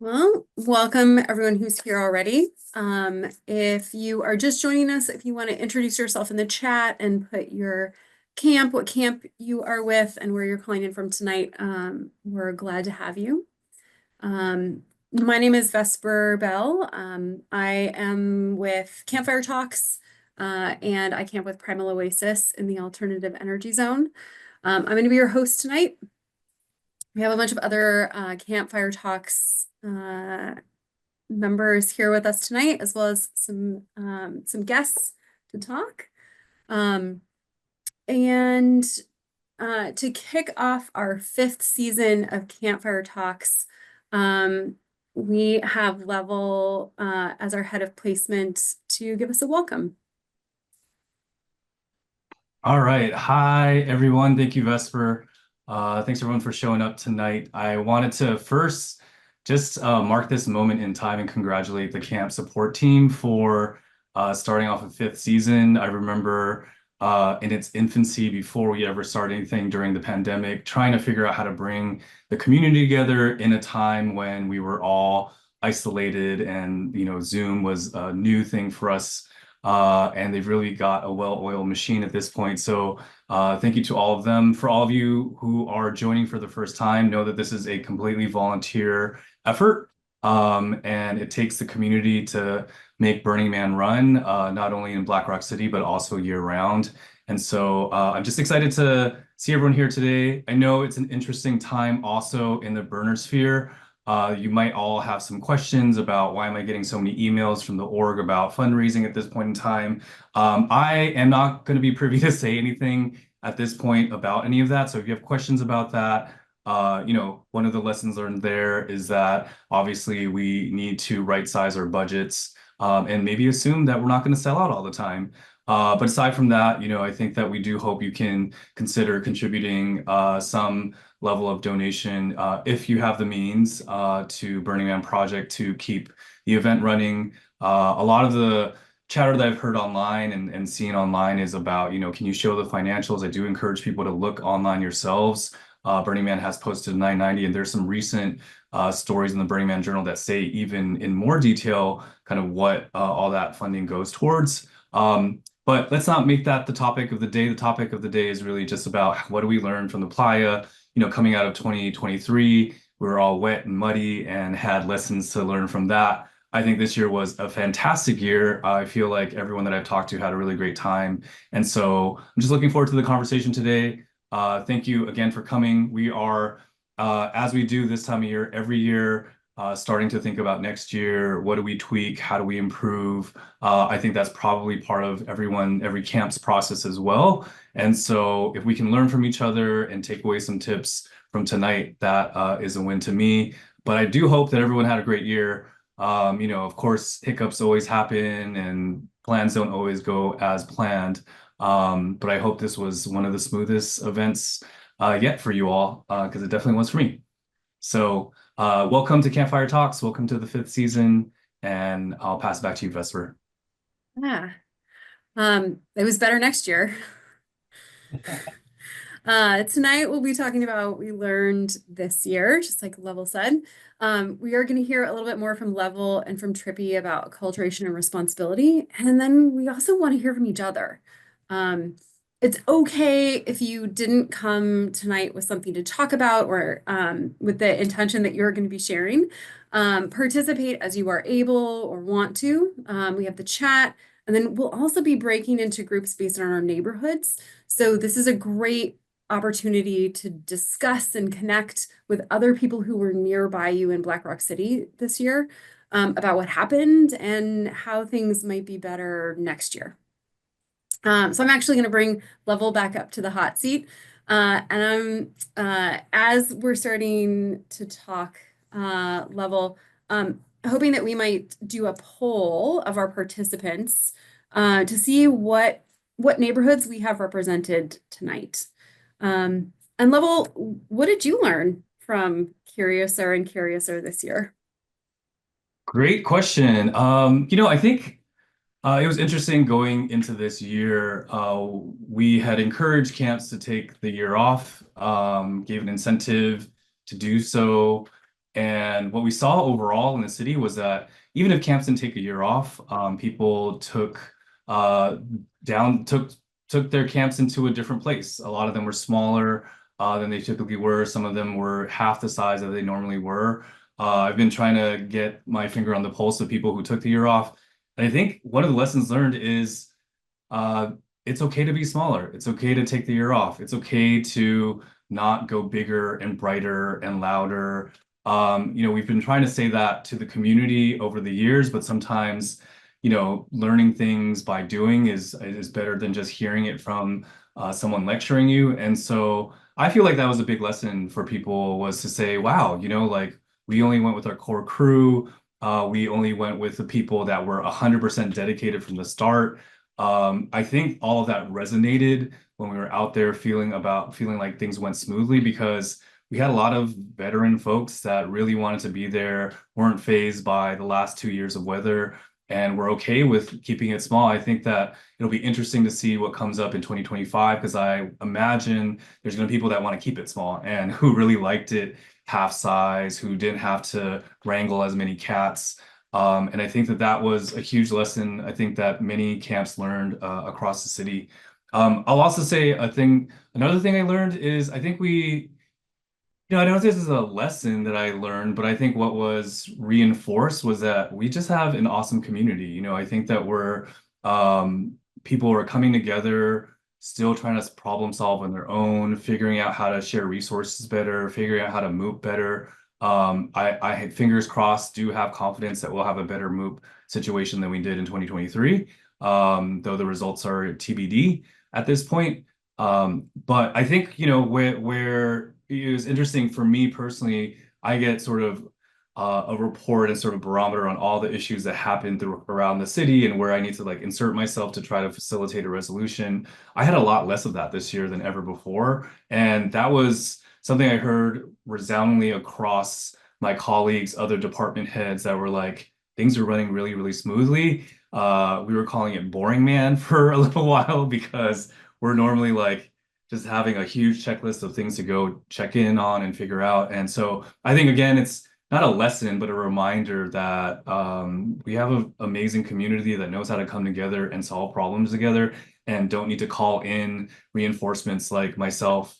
Well, welcome everyone who's here already. If you are just joining us, if you want to introduce yourself in the chat and put your camp, what camp you are with, and where you're calling in from tonight, we're glad to have you. My name is Vesper Bell. I am with Campfire Talks, and I camp with Primal Oasis in the Alternative Energy Zone. I'm going to be your host tonight. We have a bunch of other Campfire Talks members here with us tonight, as well as some guests to talk. And to kick off our 5th season of Campfire Talks, we have Level as our head of placement to give us a welcome. All right. Hi, everyone. Thank you, Vesper. Thanks, everyone, for showing up tonight. I wanted to first just mark this moment in time and congratulate the camp support team for starting off a 5th season. I remember in its infancy, before we ever started anything during the pandemic, trying to figure out how to bring the community together in a time when we were all isolated and, Zoom was a new thing for us. And they've really got a well-oiled machine at this point. So thank you to all of them. For all of you who are joining for the first time, know that this is a completely volunteer effort. And it takes the community to make Burning Man run, not only in Black Rock City, but also year-round. And so I'm just excited to see everyone here today. I know it's an interesting time also in the burner sphere. You might all have some questions about why am I getting so many emails from the org about fundraising at this point in time. I am not going to be privy to say anything at this point about any of that. So if you have questions about that, one of the lessons learned there is that obviously we need to right size our budgets and maybe assume that we're not going to sell out all the time. But aside from that, I think that we do hope you can consider contributing some level of donation if you have the means to Burning Man Project to keep the event running. A lot of the chatter that I've heard online and seen online is about, can you show the financials? I do encourage people to look online yourselves. Burning Man has posted 990, and there's some recent stories in the Burning Man Journal that say even in more detail kind of what all that funding goes towards. But let's not make that the topic of the day. The topic of the day is really just about what do we learn from the playa. Coming out of 2023, we were all wet and muddy and had lessons to learn from that. I think this year was a fantastic year. I feel like everyone that I've talked to had a really great time. And so I'm just looking forward to the conversation today. Thank you again for coming. We are, as we do this time of year, every year, starting to think about next year. What do we tweak? How do we improve? I think that's probably part of every camp's process as well. And so if we can learn from each other and take away some tips from tonight, that is a win to me. But I do hope that everyone had a great year. Of course, hiccups always happen and plans don't always go as planned. But I hope this was one of the smoothest events yet for you all, because it definitely was for me. So welcome to Campfire Talks. Welcome to the 5th season. And I'll pass it back to you, Vesper. Yeah, it was better next year. Tonight we'll be talking about what we learned this year, just like Level said. We are going to hear a little bit more from Level and from Trippy about acculturation and responsibility. And then we also want to hear from each other. It's okay if you didn't come tonight with something to talk about or with the intention that you're going to be sharing. Participate as you are able or want to. We have the chat, and then we'll also be breaking into groups based on our neighborhoods. So this is a great opportunity to discuss and connect with other people who were nearby you in Black Rock City this year about what happened and how things might be better next year. So I'm actually going to bring Level back up to the hot seat. And as we're starting to talk, Level, hoping that we might do a poll of our participants to see what neighborhoods we have represented tonight. And Level, what did you learn from Curiouser and Curiouser this year? Great question. I think it was interesting going into this year. We had encouraged camps to take the year off, gave an incentive to do so. And what we saw overall in the city was that even if camps didn't take a year off, people uh, down took took their camps into a different place. A lot of them were smaller than they typically were. Some of them were half the size that they normally were. I've been trying to get my finger on the pulse of people who took the year off. And I think one of the lessons learned is uh, it's okay to be smaller. It's okay to take the year off. It's okay to not go bigger and brighter and louder. We've been trying to say that to the community over the years, but sometimes, learning things by doing is better than just hearing it from someone lecturing you. And so I feel like that was a big lesson for people was to say, wow, like we only went with our core crew. We only went with the people that were 100% dedicated from the start. I think all of that resonated when we were out there feeling like things went smoothly because we had a lot of veteran folks that really wanted to be there, weren't fazed by the last 2 years of weather, and were okay with keeping it small. I think that it'll be interesting to see what comes up in 2025 because I imagine there's going to be people that want to keep it small and who really liked it half size, who didn't have to wrangle as many cats. And I think that that was a huge lesson. I think that many camps learned across the city. I'll also say another thing I learned is I think I don't know if this is a lesson that I learned, but I think what was reinforced was that we just have an awesome community. I think that people are coming together, still trying to problem solve on their own, figuring out how to share resources better, figuring out how to move better. I had fingers crossed, do have confidence that we'll have a better MOOP situation than we did in 2023, though the results are TBD at this point. But I think, where it was interesting for me personally, I get sort of a report and sort of barometer on all the issues that happen around the city and where I need to like insert myself to try to facilitate a resolution. I had a lot less of that this year than ever before. And that was something I heard resoundingly across my colleagues, other department heads that were like, things are running really, really smoothly. We were calling it boring man for a little while because we're normally like just having a huge checklist of things to go check in on and figure out. And so I think again, it's not a lesson, but a reminder that we have an amazing community that knows how to come together and solve problems together and don't need to call in reinforcements like myself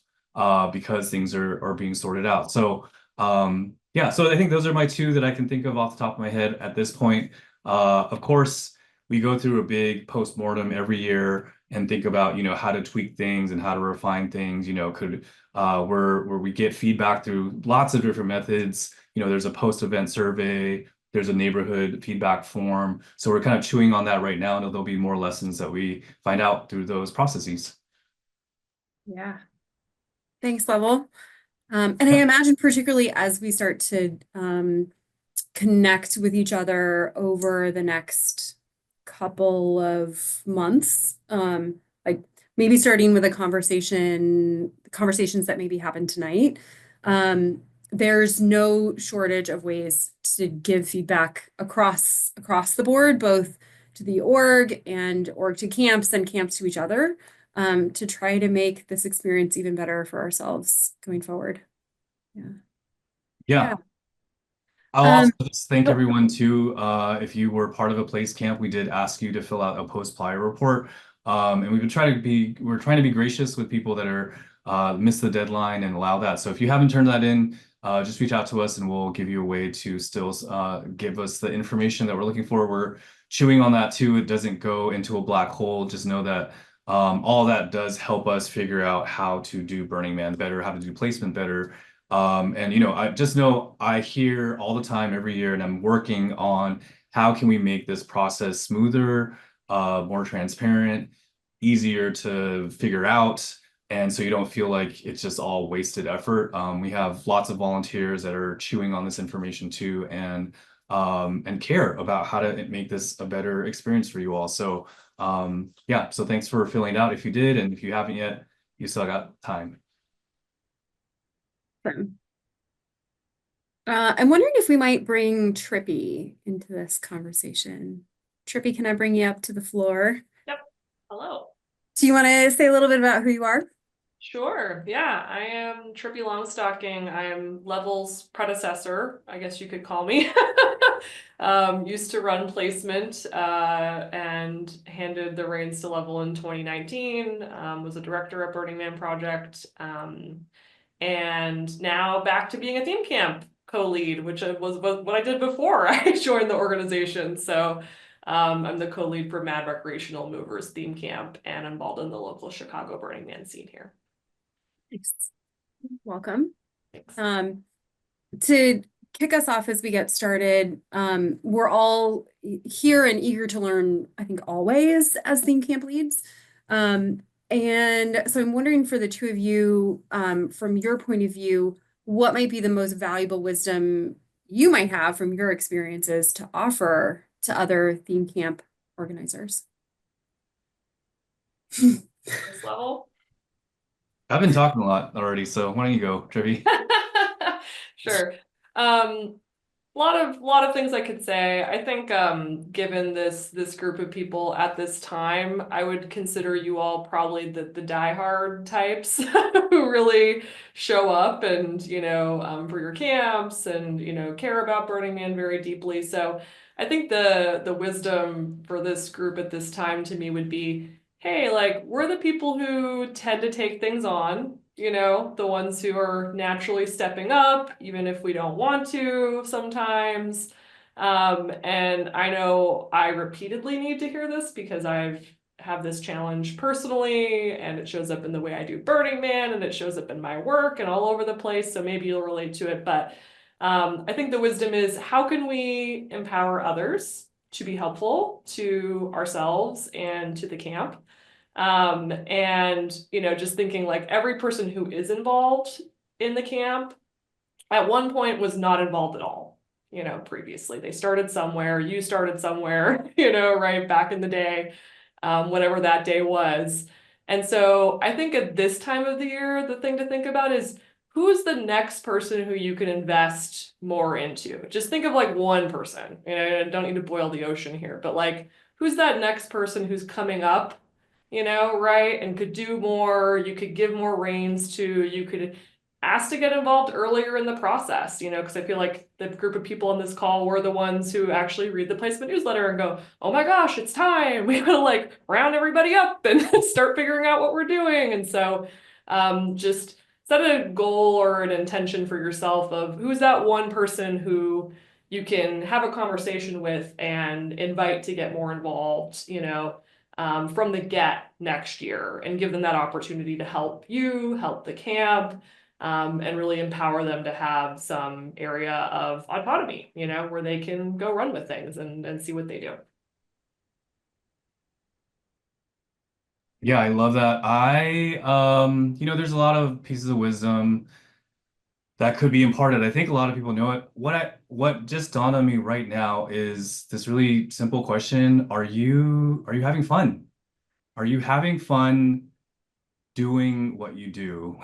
because things are being sorted out. So yeah, so I think those are my two that I can think of off the top of my head at this point. Of course, we go through a big postmortem every year and think about, how to tweak things and how to refine things, where we get feedback through lots of different methods. There's a post-event survey, there's a neighborhood feedback form. So we're kind of chewing on that right now, and there'll be more lessons that we find out through those processes. Yeah. Thanks, Level. And I Yeah. imagine particularly as we start to connect with each other over the next couple of months, like maybe starting with a conversations that maybe happen tonight. There's no shortage of ways to give feedback across the board, both to the org and org to camps and camps to each other, to try to make this experience even better for ourselves going forward. Yeah. Yeah. Yeah. I'll Um, also just thank oh, everyone too. If you were part of a place camp, we did ask you to fill out a post-playa report. And we're trying to be gracious with people that are missed the deadline and allow that. So if you haven't turned that in, just reach out to us and we'll give you a way to still give us the information that we're looking for. We're chewing on that too. It doesn't go into a black hole. Just know that all that does help us figure out how to do Burning Man better, how to do placement better. And I just know I hear all the time every year, and I'm working on how can we make this process smoother, more transparent, easier to figure out, and so you don't feel like it's just all wasted effort. We have lots of volunteers that are chewing on this information too, and care about how to make this a better experience for you all. So yeah, so thanks for filling it out if you did, and if you haven't yet, you still got time. awesome. I'm wondering if we might bring Trippy into this conversation. Trippy, can I bring you up to the floor? Yep. Hello. Do you want to say a little bit about who you are? Sure. Yeah, I am Trippy Longstocking. I'm Level's predecessor, I guess you could call me. Used to run placement and handed the reins to Level in 2019. Was a director at Burning Man Project. And now back to being a theme camp co-lead, which was what I did before I joined the organization. So I'm the co-lead for Mad Recreational Movers theme camp and involved in the local Chicago Burning Man scene here. Thanks. Welcome. Thanks. To kick us off as we get started, we're all here and eager to learn, I think, always as theme camp leads. And so I'm wondering for the two of you, from your point of view, what might be the most valuable wisdom you might have from your experiences to offer to other theme camp organizers? This level. I've been talking a lot already, so why don't you go, Trevi? Sure. Lot of things I could say. I think given this group of people at this time, I would consider you all probably the diehard types who really show up and for your camps and care about Burning Man very deeply. So I think the wisdom for this group at this time to me would be, hey, like we're the people who tend to take things on, the ones who are naturally stepping up, even if we don't want to sometimes. And I know I repeatedly need to hear this because I've have this challenge personally, and it shows up in the way I do Burning Man, and it shows up in my work and all over the place. So maybe you'll relate to it. But I think the wisdom is how can we empower others to be helpful to ourselves and to the camp? And just thinking like every person who is involved in the camp at one point was not involved at all, previously. They started somewhere, you started somewhere, right back in the day, whatever that day was. And so I think at this time of the year, the thing to think about is who's the next person who you can invest more into? Just think of like one person, don't need to boil the ocean here, but like who's that next person who's coming up, right? And could do more, you could give more reins to, you could ask to get involved earlier in the process, because I feel like the group of people on this call were the ones who actually read the placement newsletter and go, oh my gosh, it's time. We gotta like round everybody up and start figuring out what we're doing. And so just set a goal or an intention for yourself of who's that one person who you can have a conversation with and invite to get more involved, from the get next year and give them that opportunity to help you, help the camp, and really empower them to have some area of autonomy, where they can go run with things and see what they do. Yeah, I love that. There's a lot of pieces of wisdom that could be imparted. I think a lot of people know it. What just dawned on me right now is this really simple question. Are you having fun? Are you having fun doing what you do?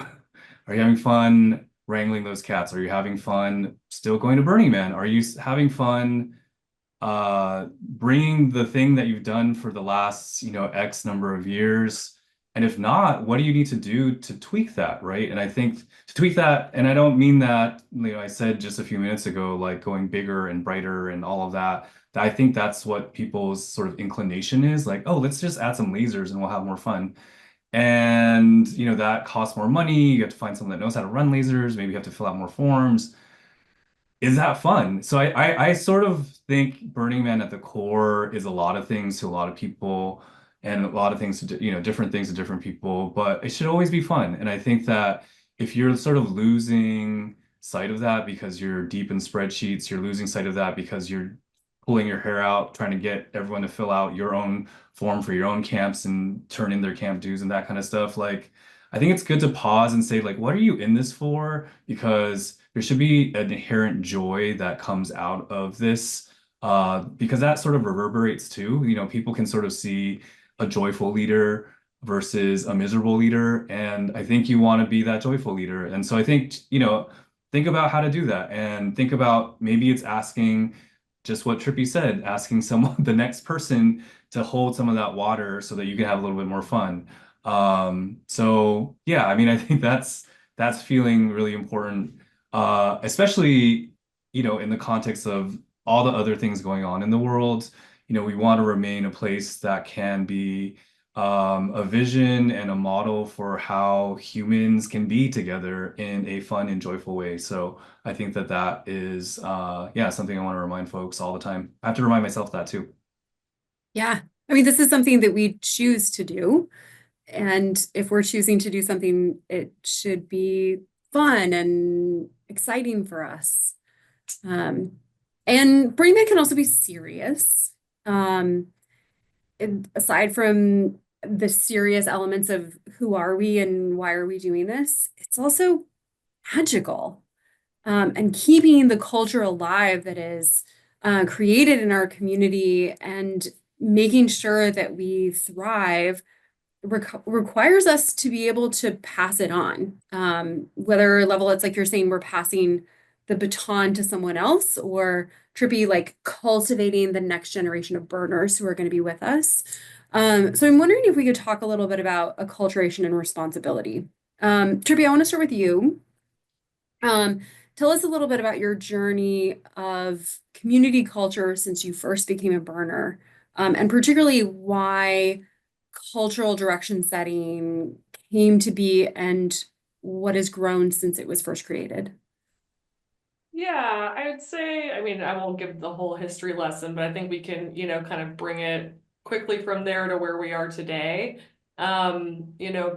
Are you having fun wrangling those cats? Are you having fun still going to Burning Man? Are you having fun bringing the thing that you've done for the last, X number of years? And if not, what do you need to do to tweak that, right? And I think to tweak that, and I don't mean that, I said just a few minutes ago, like going bigger and brighter and all of that. I think that's what people's sort of inclination is like, oh, let's just add some lasers and we'll have more fun. And, that costs more money. You have to find someone that knows how to run lasers. Maybe you have to fill out more forms. Is that fun? So I sort of think Burning Man at the core is a lot of things to a lot of people and a lot of things to, different things to different people, but it should always be fun. And I think that if you're sort of losing sight of that because you're deep in spreadsheets, you're losing sight of that because you're pulling your hair out, trying to get everyone to fill out your own form for your own camps and turn in their camp dues and that kind of stuff. Like, I think it's good to pause and say, like, what are you in this for? Because there should be an inherent joy that comes out of this, because that sort of reverberates too. People can sort of see a joyful leader versus a miserable leader, and I think you want to be that joyful leader. And so I think, think about how to do that, and think about maybe it's asking just what Trippy said, asking someone, the next person, to hold some of that water so that you can have a little bit more fun. So yeah, I mean, I think that's feeling really important, especially, in the context of all the other things going on in the world. We want to remain a place that can be a vision and a model for how humans can be together in a fun and joyful way. So I think that is, yeah, something I want to remind folks all the time. I have to remind myself that too. Yeah. I mean, this is something that we choose to do. And if we're choosing to do something, it should be fun and exciting for us. Um, and Burning Man can also be serious. Um, and aside from the serious elements of who are we and why are we doing this, it's also magical. And keeping the culture alive that is created in our community and making sure that we thrive requires us to be able to pass it on. Whether level it's like you're saying we're passing the baton to someone else, or Trippy like cultivating the next generation of burners who are going to be with us. So I'm wondering if we could talk a little bit about acculturation and responsibility. Trippy, I want to start with you. Um, Tell us a little bit about your journey of community culture since you first became a burner, and particularly why cultural direction setting came to be and what has grown since it was first created. Yeah, I would say, I mean, I won't give the whole history lesson, but I think we can, kind of bring it quickly from there to where we are today.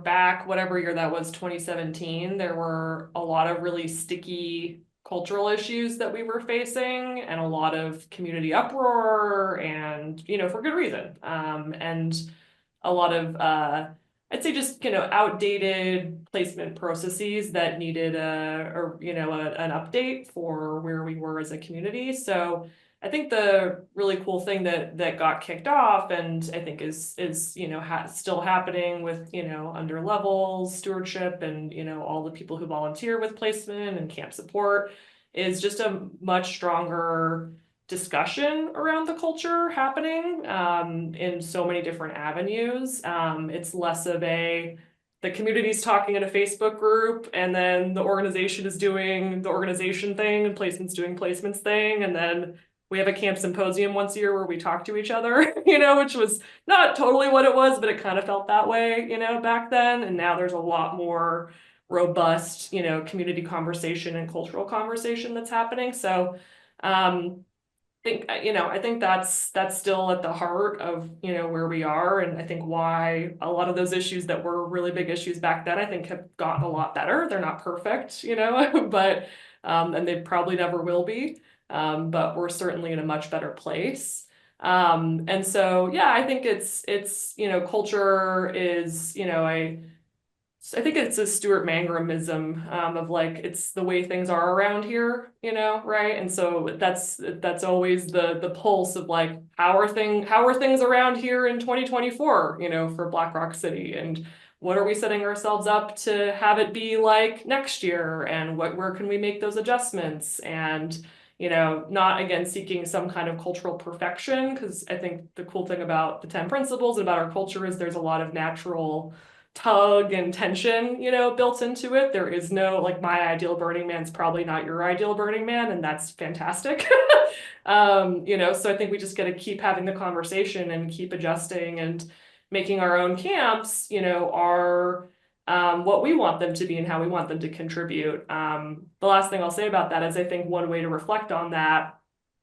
Back whatever year that was, 2017, there were a lot of really sticky cultural issues that we were facing and a lot of community uproar and, for good reason. And a lot of I'd say just outdated placement processes that needed an update for where we were as a community. So I think the really cool thing that got kicked off, and I think is still happening with under level stewardship and all the people who volunteer with placement and camp support, is just a much stronger discussion around the culture happening in so many different avenues. It's less of the community's talking in a Facebook group, and then the organization is doing the organization thing, and placement's doing placements thing, and then we have a camp symposium once a year where we talk to each other, which was not totally what it was, but it kind of felt that way, back then. And now there's a lot more robust, community conversation and cultural conversation that's happening. So, I think that's still at the heart of where we are, and I think why a lot of those issues that were really big issues back then I think have gotten a lot better. They're not perfect, but and they probably never will be, but we're certainly in a much better place. And so yeah, I think it's culture is I think it's a Stuart Mangramism, of like it's the way things are around here, right? And so that's always the pulse of like how are things around here in 2024, for Black Rock City, and what are we setting ourselves up to have it be like next year, and where can we make those adjustments, and not again seeking some kind of cultural perfection, because I think the cool thing about the 10 principles and about our culture is there's a lot of natural tug and tension, built into it. There is no, like, my ideal Burning Man's probably not your ideal Burning Man, and that's fantastic. So I think we just got to keep having the conversation and keep adjusting and making our own camps, are what we want them to be and how we want them to contribute. The last thing I'll say about that is I think one way to reflect on that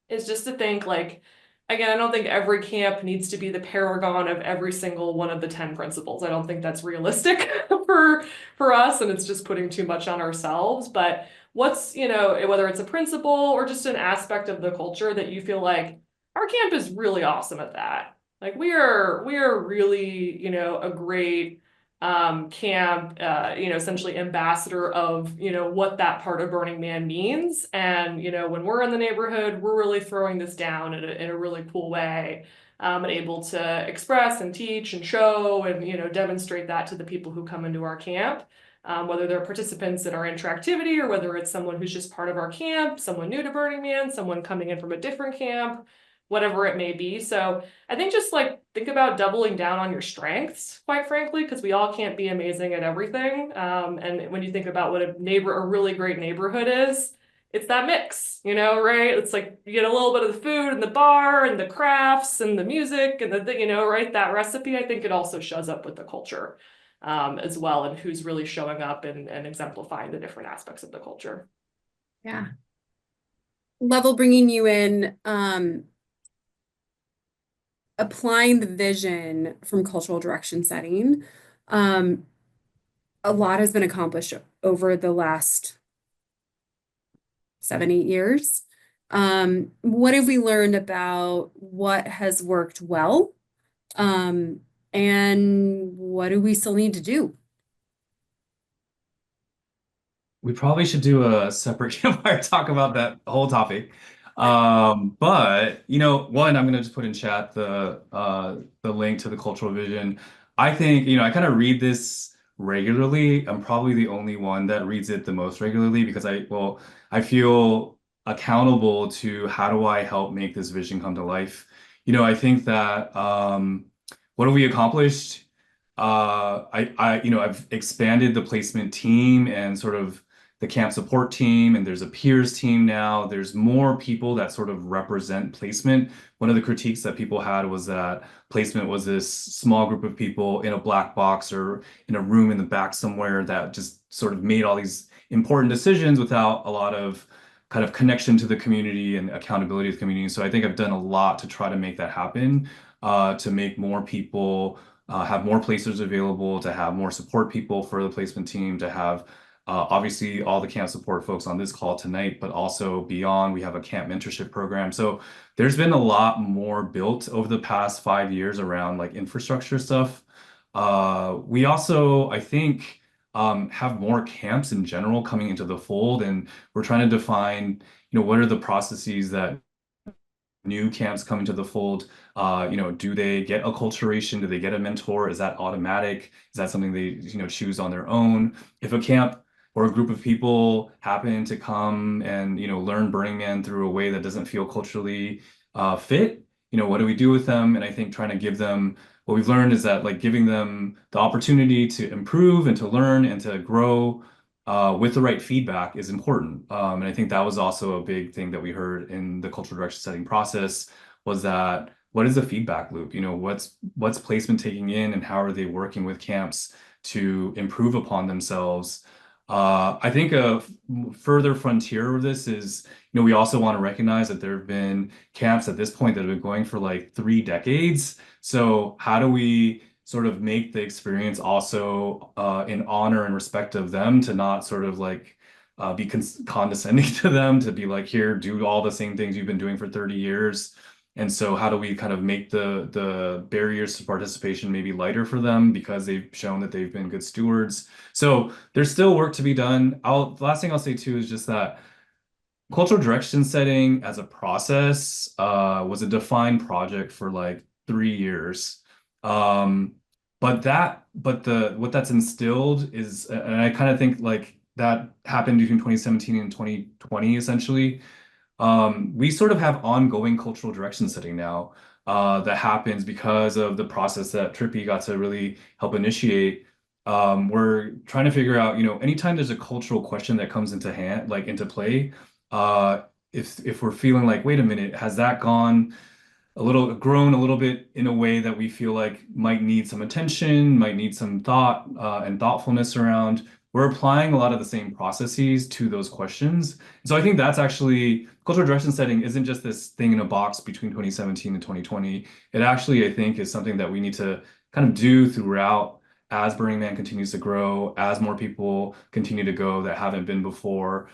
is just to think like, again, I don't think every camp needs to be the paragon of every single one of the 10 principles. I don't think that's realistic for us, and it's just putting too much on ourselves. But what's, whether it's a principle or just an aspect of the culture that you feel like our camp is really awesome at that. Like we are really, a great camp, essentially ambassador of, what that part of Burning Man means. And, when we're in the neighborhood, we're really throwing this down in a really cool way, and able to express and teach and show and, demonstrate that to the people who come into our camp. Whether they're participants in our interactivity or whether it's someone who's just part of our camp, someone new to Burning Man, someone coming in from a different camp, whatever it may be. So I think just like think about doubling down on your strengths, quite frankly, because we all can't be amazing at everything. And when you think about what a really great neighborhood is, it's that mix, right? It's like you get a little bit of the food and the bar and the crafts and the music and right? That recipe, I think it also shows up with the culture as well, and who's really showing up and exemplifying the different aspects of the culture. Yeah. Level bringing you in, applying the vision from cultural direction setting. Um, a lot has been accomplished over the last 7, 8 years. What have we learned about what has worked well? And what do we still need to do? We probably should do a separate campfire talk about that whole topic. But one, I'm gonna just put in chat the link to the cultural vision. I think, I kind of read this regularly. I'm probably the only one that reads it the most regularly because I feel accountable to how do I help make this vision come to life. I think that what have we accomplished? I've expanded the placement team and sort of the camp support team, and there's a peers team now. There's more people that sort of represent placement. One of the critiques that people had was that placement was this small group of people in a black box or in a room in the back somewhere that just sort of made all these important decisions without a lot of kind of connection to the community and accountability to the community. So I think I've done a lot to try to make that happen, to make more people have more placers available, to have more support people for the placement team, to have obviously all the camp support folks on this call tonight, but also beyond, we have a camp mentorship program. So there's been a lot more built over the past 5 years around like infrastructure stuff. We also, I think, have more camps in general coming into the fold, and we're trying to define, what are the processes that new camps coming to the fold, do they get acculturation? Do they get a mentor? Is that automatic? Is that something they, choose on their own? If a camp or a group of people happen to come and, learn Burning Man through a way that doesn't feel culturally fit, what do we do with them? And I think trying to give them, what we've learned is that like giving them the opportunity to improve and to learn and to grow with the right feedback is important. And I think that was also a big thing that we heard in the cultural direction setting process was that what is the feedback loop? What's placement taking in and how are they working with camps to improve upon themselves? I think a further frontier of this is, we also want to recognize that there have been camps at this point that have been going for like 3 decades. So how do we sort of make the experience also in honor and respect of them, to not sort of like be condescending to them, to be like, here, do all the same things you've been doing for 30 years. And so how do we kind of make the barriers to participation maybe lighter for them because they've shown that they've been good stewards? So there's still work to be done. The last thing I'll say too is just that cultural direction setting as a process was a defined project for like 3 years. What that's instilled is, and I kind of think like that happened between 2017 and 2020, essentially. We sort of have ongoing cultural direction setting now that happens because of the process that Trippy got to really help initiate. We're trying to figure out, anytime there's a cultural question that comes into play, uh, if we're feeling like, wait a minute, has that grown a little bit in a way that we feel like might need some attention, might need some thought and thoughtfulness around. We're applying a lot of the same processes to those questions. So I think that's actually cultural direction setting isn't just this thing in a box between 2017 and 2020. It actually, I think, is something that we need to kind of do throughout as Burning Man continues to grow, as more people continue to go that haven't been before.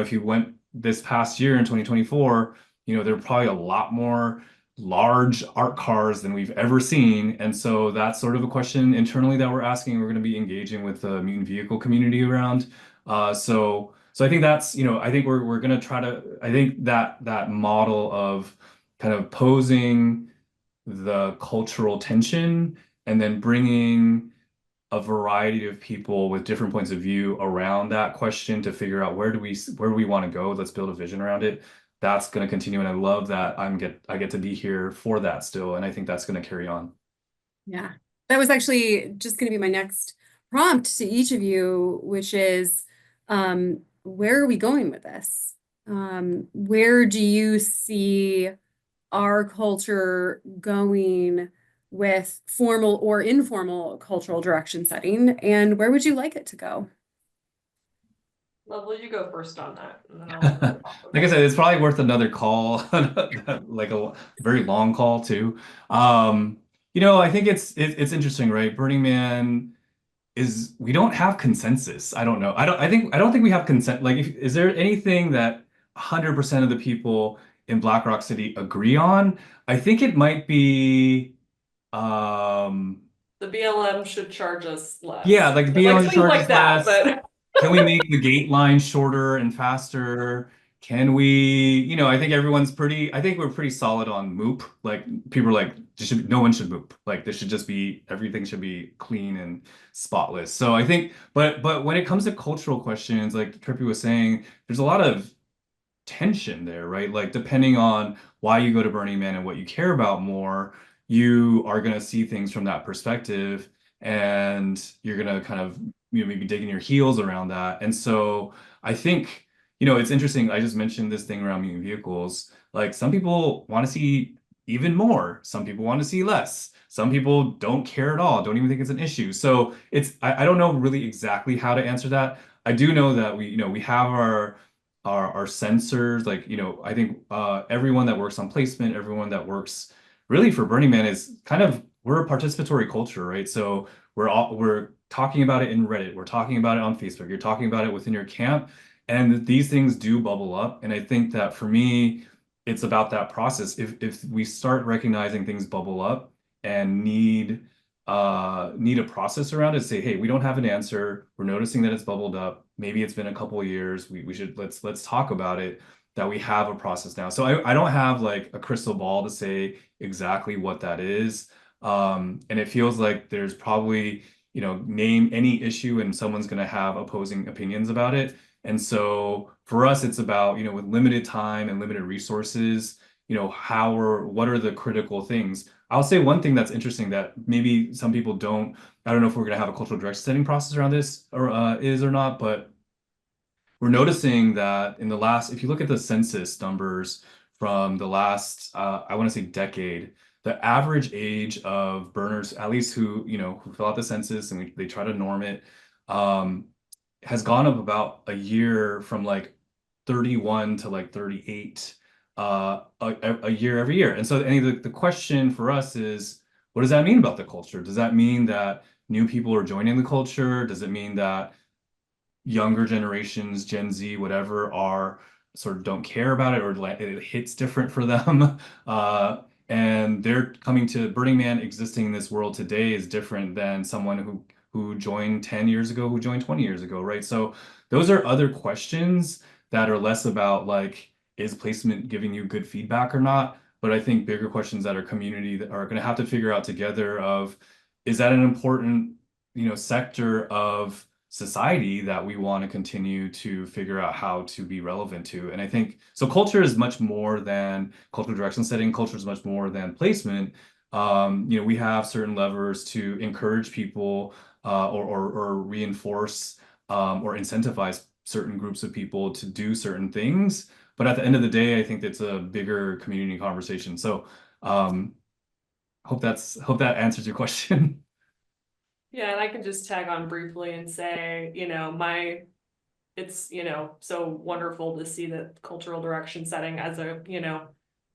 If you went this past year in 2024, there are probably a lot more large art cars than we've ever seen. And so that's sort of a question internally that we're asking. We're going to be engaging with the mutant vehicle community around. So I think that's, I think we're going to try to, I think that model of kind of posing the cultural tension and then bringing a variety of people with different points of view around that question to figure out where do we want to go. Let's build a vision around it. that's going to continue. And I love that I get to be here for that still. And I think that's going to carry on. Yeah, that was actually just going to be my next prompt to each of you, which is, where are we going with this? Where do you see our culture going with formal or informal cultural direction setting, and where would you like it to go? Level, you go first on that, and then I'll Like I said, it's probably worth another call, like a very long call too. I think it's interesting, right? Burning Man is we don't have consensus. I don't know. I don't think we have consent. Like, is there anything that 100% of the people in Black Rock City agree on? I think it might be um the BLM should charge us yeah, less. like the Like BLM things charges like that, less. but Can we make the gate line shorter and faster? Can we, I think we're pretty solid on MOOP. Like people are like, no one should MOOP. Like this should just be, everything should be clean and spotless. So I think, but when it comes to cultural questions, like Trippy was saying, there's a lot of tension there, right? Like depending on why you go to Burning Man and what you care about more, you are going to see things from that perspective, and you're going to kind of maybe digging your heels around that. And so I think it's interesting. I just mentioned this thing around mutant vehicles. Like some people want to see even more. Some people want to see less. Some people don't care at all, don't even think it's an issue. So I don't know really exactly how to answer that. I do know that we have our sensors, like I think everyone that works on placement, everyone that works really for Burning Man is kind of, we're a participatory culture, right? So we're talking about it in Reddit, we're talking about it on Facebook, you're talking about it within your camp, and these things do bubble up. And I think that for me, it's about that process. If we start recognizing things bubble up and need a process around it, say, hey, we don't have an answer, we're noticing that it's bubbled up, maybe it's been a couple of years, we should let's talk about it, that we have a process now. So I don't have like a crystal ball to say exactly what that is. And it feels like there's probably, name any issue and someone's going to have opposing opinions about it. And so for us, it's about, with limited time and limited resources, what are the critical things. I'll say one thing that's interesting that maybe some people don't, I don't know if we're going to have a cultural direction setting process around this or is or not, but we're noticing that if you look at the census numbers from the last, I want to say decade, the average age of burners, at least who fill out the census and they try to norm it, um, has gone up about a year from like 31 to like 38 a year every year. And so the question for us is, what does that mean about the culture? Does that mean that new people are joining the culture? Does it mean that younger generations, Gen Z, whatever, are sort of don't care about it, or like it hits different for them? And they're coming to Burning Man. Existing in this world today is different than someone who joined 10 years ago, who joined 20 years ago, right? So those are other questions that are less about like, is placement giving you good feedback or not? But I think bigger questions that are community that are going to have to figure out together of, is that an important, sector of society that we want to continue to figure out how to be relevant to. And I think so culture is much more than cultural direction setting, culture is much more than placement. We have certain levers to encourage people or reinforce or incentivize certain groups of people to do certain things. But at the end of the day, I think it's a bigger community conversation. So hope that answers your question. yeah, and I can just tag on briefly and say, it's, so wonderful to see that cultural direction setting as a,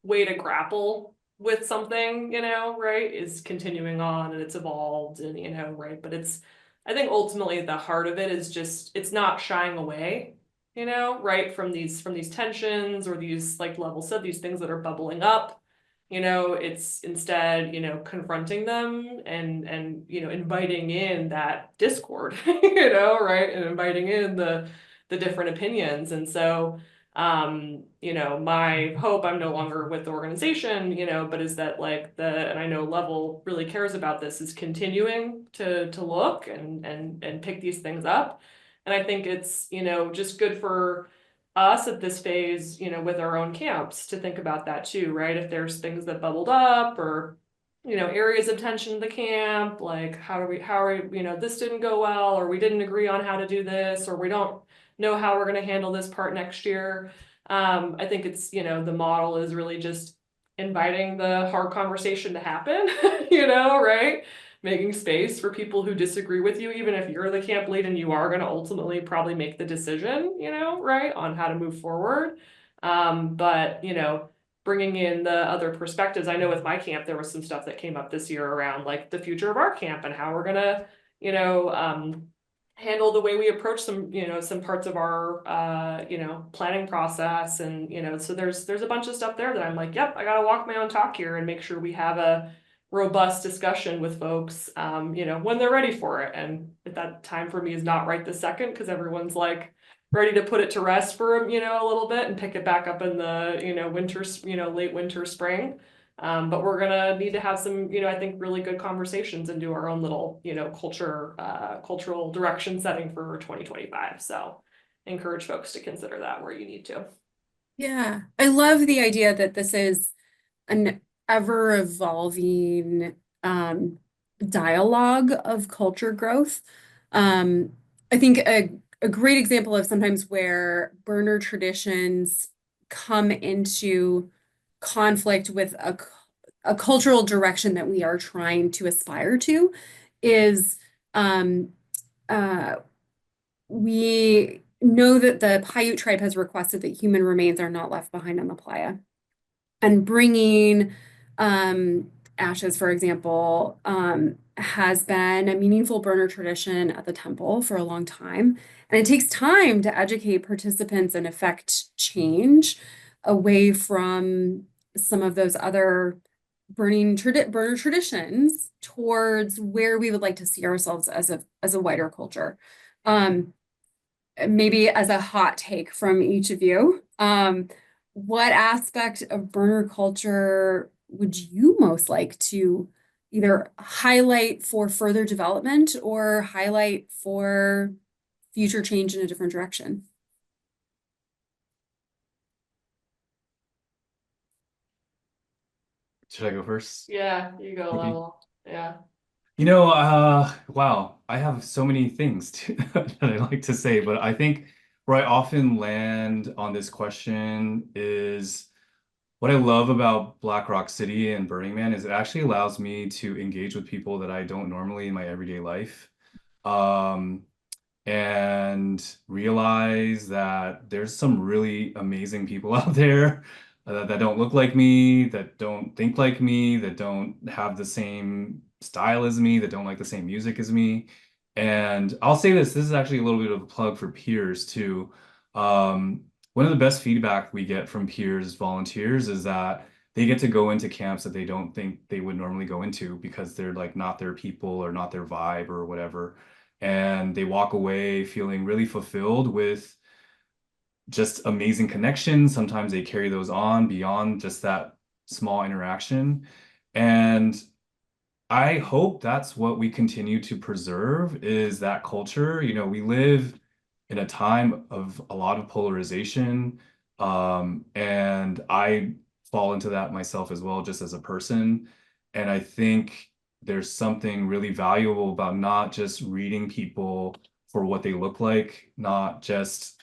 way to grapple with something, right, is continuing on and it's evolved and, right. But I think ultimately the heart of it is just, it's not shying away, right, from these tensions or these, like Level said, these things that are bubbling up. It's instead, confronting them and inviting in that discord, right, and inviting in the different opinions. And so my hope, I'm no longer with the organization, but is that like and I know Level really cares about this, is continuing to look and pick these things up. And I think it's, just good for us at this phase, with our own camps to think about that too, right? If there's things that bubbled up or, areas of tension in the camp, like how are we, this didn't go well, or we didn't agree on how to do this, or we don't know how we're going to handle this part next year. I think it's, the model is really just inviting the hard conversation to happen, right? Making space for people who disagree with you, even if you're the camp lead and you are going to ultimately probably make the decision, right, on how to move forward. But, bringing in the other perspectives. I know with my camp, there was some stuff that came up this year around like the future of our camp and how we're going to, handle the way we approach some parts of our planning process. And so there's a bunch of stuff there that I'm like, yep, I gotta walk my own talk here and make sure we have a robust discussion with folks when they're ready for it. And if that time for me is not right this second, because everyone's like ready to put it to rest for a little bit and pick it back up in the winter, late winter, spring. But we're gonna need to have some, I think, really good conversations and do our own little, cultural direction setting for 2025. So encourage folks to consider that where you need to. Yeah, I love the idea that this is an ever evolving dialogue of culture growth. I think a great example of sometimes where burner traditions come into conflict with a cultural direction that we are trying to aspire to is uh, we know that the Paiute tribe has requested that human remains are not left behind on the playa. And bringing ashes, for example, has been a meaningful burner tradition at the temple for a long time. And it takes time to educate participants and affect change away from some of those other burner traditions towards where we would like to see ourselves as a wider culture. Maybe as a hot take from each of you, what aspect of burner culture would you most like to either highlight for further development or highlight for future change in a different direction? Should I go first? Yeah, you go Maybe. level. Yeah. Wow, I have so many things that I like to say, but I think where I often land on this question is what I love about Black Rock City and Burning Man is it actually allows me to engage with people that I don't normally in my everyday life. Um, and realize that there's some really amazing people out there that don't look like me, that don't think like me, that don't have the same style as me, that don't like the same music as me. And I'll say this is actually a little bit of a plug for peers too. One of the best feedback we get from peers, volunteers, is that they get to go into camps that they don't think they would normally go into because they're like not their people or not their vibe or whatever, and they walk away feeling really fulfilled with just amazing connections. Sometimes they carry those on beyond just that small interaction. And I hope that's what we continue to preserve is that culture. We live in a time of a lot of polarization. And I fall into that myself as well, just as a person. And I think there's something really valuable about not just reading people for what they look like, not just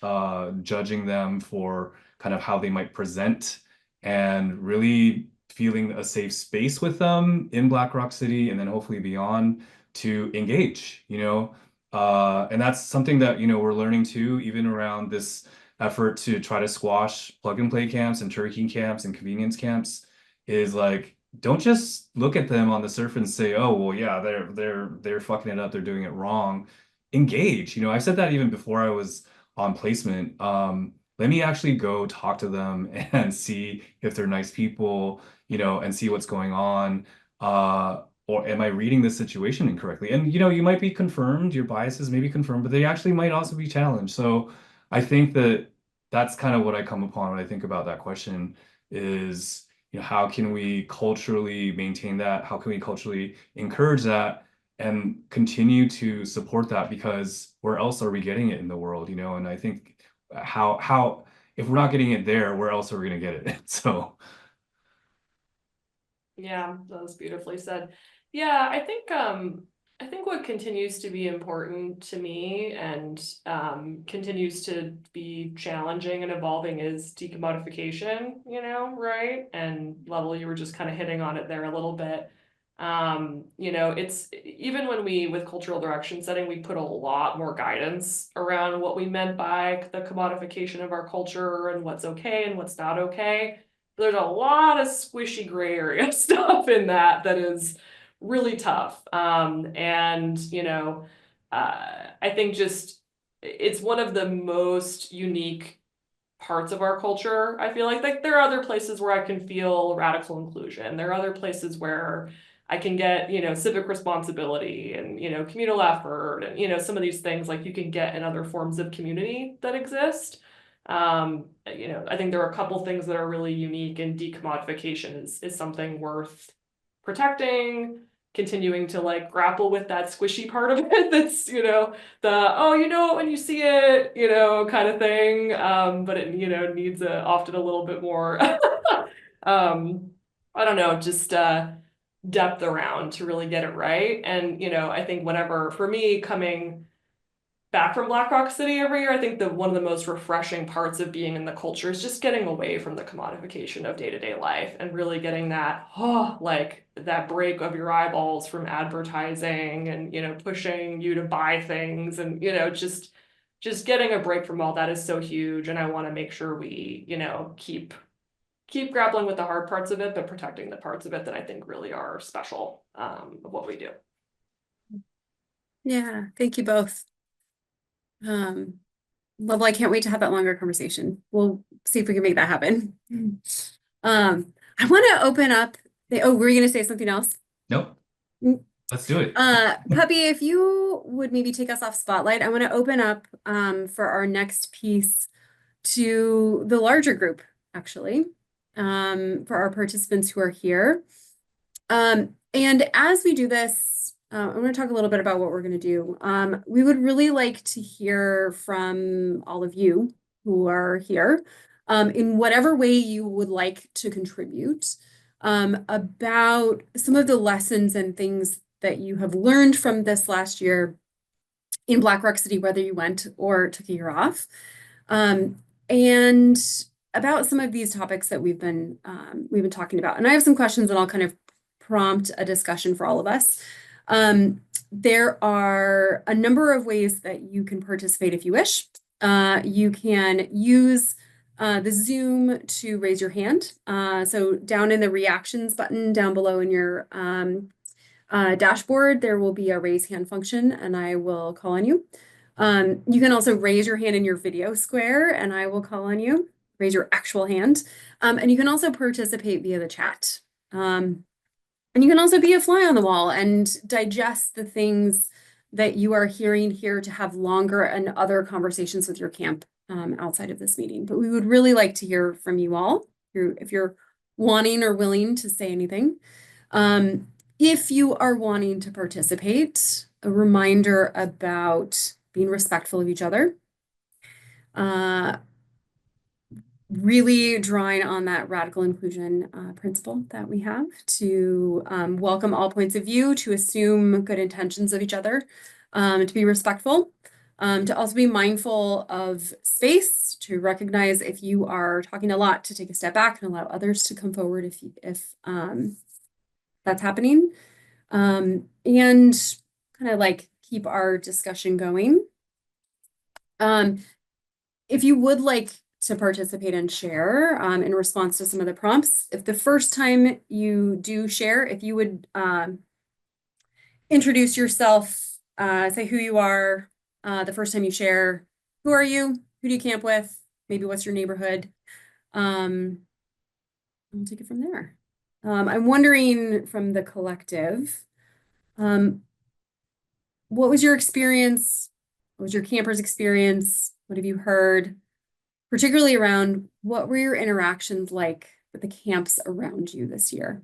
judging them for kind of how they might present, and really feeling a safe space with them in Black Rock City and then hopefully beyond to engage, and that's something that, we're learning too, even around this effort to try to squash plug and play camps and turkey camps and convenience camps is like, don't just look at them on the surface and say, oh, well, yeah, they're fucking it up, they're doing it wrong. Engage. I said that even before I was on placement. Let me actually go talk to them and see if they're nice people, and see what's going on. Or am I reading the situation incorrectly? And you might be confirmed, your biases may be confirmed, but they actually might also be challenged. So I think that that's kind of what I come upon when I think about that question is, how can we culturally maintain that? How can we culturally encourage that and continue to support that? Because where else are we getting it in the world, And I think how if we're not getting it there, where else are we gonna get it? So Yeah, that was beautifully said. Yeah, I think what continues to be important to me and continues to be challenging and evolving is decommodification, right? And Level, you were just kind of hitting on it there a little bit. It's even when we with cultural direction setting, we put a lot more guidance around what we meant by the commodification of our culture and what's okay and what's not okay. There's a lot of squishy gray area stuff in that is really tough. I think just it's one of the most unique parts of our culture. I feel like there are other places where I can feel radical inclusion. There are other places where I can get, civic responsibility and, communal effort and, some of these things like you can get in other forms of community that exist. I think there are a couple things that are really unique, and decommodification is something worth protecting, continuing to like grapple with that squishy part of it that's, the oh, it when you see it, kind of thing. But it, needs often a little bit more I don't know, just depth around to really get it right. And, I think whenever for me coming back from Black Rock City every year, I think one of the most refreshing parts of being in the culture is just getting away from the commodification of day-to-day life and really getting that, like that break of your eyeballs from advertising and, pushing you to buy things and, just getting a break from all that is so huge. And I want to make sure we, keep grappling with the hard parts of it, but protecting the parts of it that I think really are special, of what we do. Yeah, thank you both. Level, I can't wait to have that longer conversation. We'll see if we can make that happen. I want to open up were you going to say something else? nope, Mm. let's do it. Puppy, if you would maybe take us off spotlight, I want to open up for our next piece to the larger group, actually, for our participants who are here. And as we do this, I'm going to talk a little bit about what we're going to do. We would really like to hear from all of you who are here, in whatever way you would like to contribute, about some of the lessons and things that you have learned from this last year in Black Rock City, whether you went or took a year off. And about some of these topics that we've been talking about. And I have some questions and I'll kind of prompt a discussion for all of us. There are a number of ways that you can participate if you wish. You can use the Zoom to raise your hand. So down in the reactions button down below in your dashboard, there will be a raise hand function and I will call on you. You can also raise your hand in your video square and I will call on you. Raise your actual hand. And you can also participate via the chat. And you can also be a fly on the wall and digest the things that you are hearing here to have longer and other conversations with your camp outside of this meeting. But we would really like to hear from you all if you're wanting or willing to say anything. If you are wanting to participate, a reminder about being respectful of each other. Really drawing on that radical inclusion principle that we have to welcome all points of view, to assume good intentions of each other, to be respectful, to also be mindful of space, to recognize if you are talking a lot, to take a step back and allow others to come forward if that's happening, and kind of like keep our discussion going. If you would like to participate and share in response to some of the prompts, if the first time you do share, if you would introduce yourself, say who you are, the first time you share, who are you, who do you camp with, maybe what's your neighborhood, I'll take it from there. I'm wondering from the collective, what was your experience? What was your camper's experience? What have you heard? Particularly around what were your interactions like with the camps around you this year?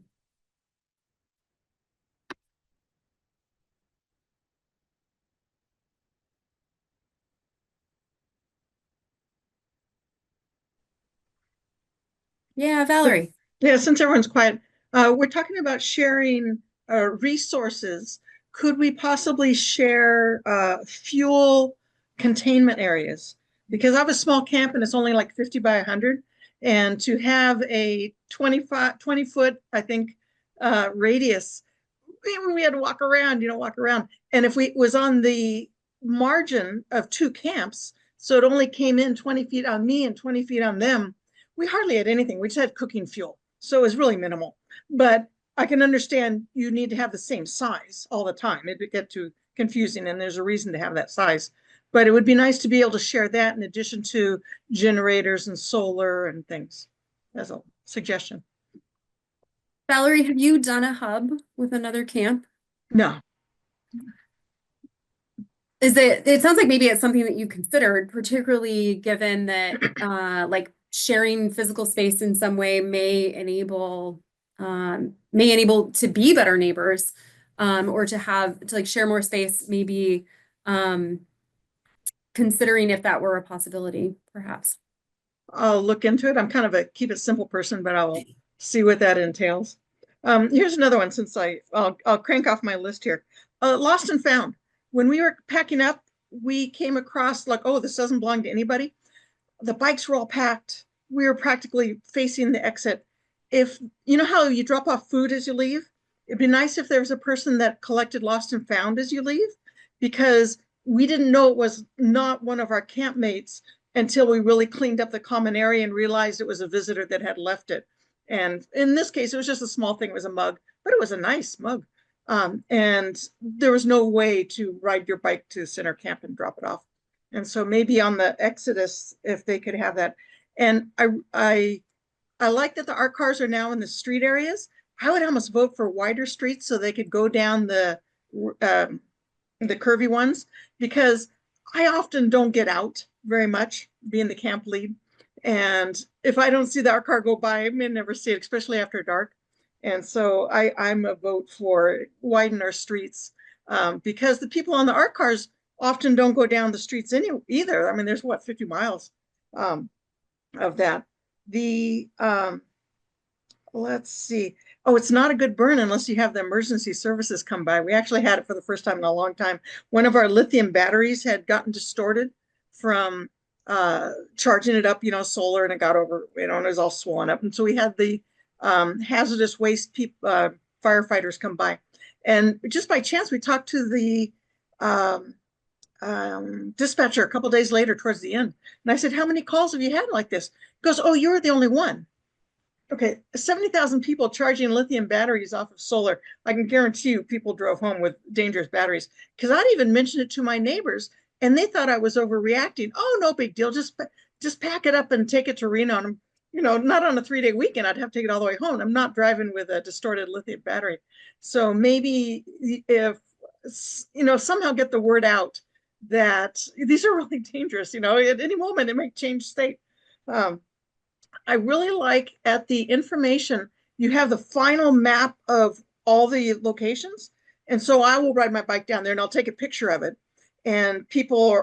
Yeah, Valerie. Yeah, since everyone's quiet, we're talking about sharing resources. Could we possibly share fuel containment areas? Because I have a small camp and it's only like 50 by 100. And to have a 20 foot, I think, radius, we had to walk around, walk around. And if we was on the margin of two camps, so it only came in 20 feet on me and 20 feet on them, we hardly had anything. We just had cooking fuel. So it was really minimal. But I can understand you need to have the same size all the time. It would get too confusing, and there's a reason to have that size. But it would be nice to be able to share that in addition to generators and solar and things. That's a suggestion. Valerie, have you done a hub with another camp? No. It sounds like maybe it's something that you considered, particularly given that like sharing physical space in some way may enable to be better neighbors, or to like share more space, maybe considering if that were a possibility, perhaps. I'll look into it. I'm kind of a keep it simple person, but I will see what that entails. Here's another one since I'll crank off my list here. Lost and found. When we were packing up, we came across like, oh, this doesn't belong to anybody. The bikes were all packed. We were practically facing the exit. If you know how you drop off food as you leave, it'd be nice if there was a person that collected lost and found as you leave, because we didn't know it was not one of our campmates until we really cleaned up the common area and realized it was a visitor that had left it. And in this case, it was just a small thing. It was a mug, but it was a nice mug. And there was no way to ride your bike to center camp and drop it off. And so maybe on the Exodus, if they could have that. And I like that the art cars are now in the street areas. I would almost vote for wider streets so they could go down the curvy ones, because I often don't get out very much, being the camp lead. And if I don't see the art car go by, I may never see it, especially after dark. And so I'm a vote for widen our streets, because the people on the art cars often don't go down the streets either. I mean, there's what, 50 miles of that. Let's see. Oh, it's not a good burn unless you have the emergency services come by. We actually had it for the first time in a long time. One of our lithium batteries had gotten distorted from charging it up, solar, and it got over, and it was all swollen up. And so we had the hazardous waste firefighters come by. And just by chance, we talked to the dispatcher a couple days later towards the end. And I said, how many calls have you had like this? He goes, oh, you're the only one. Okay, 70,000 people charging lithium batteries off of solar. I can guarantee you people drove home with dangerous batteries, because I'd even mentioned it to my neighbors and they thought I was overreacting. Oh, no big deal. Just pack it up and take it to Reno. Not on a 3-day weekend. I'd have to take it all the way home. I'm not driving with a distorted lithium battery. So maybe if, somehow get the word out that these are really dangerous, at any moment it might change state. I really like at the information, you have the final map of all the locations. And so I will ride my bike down there and I'll take a picture of it. And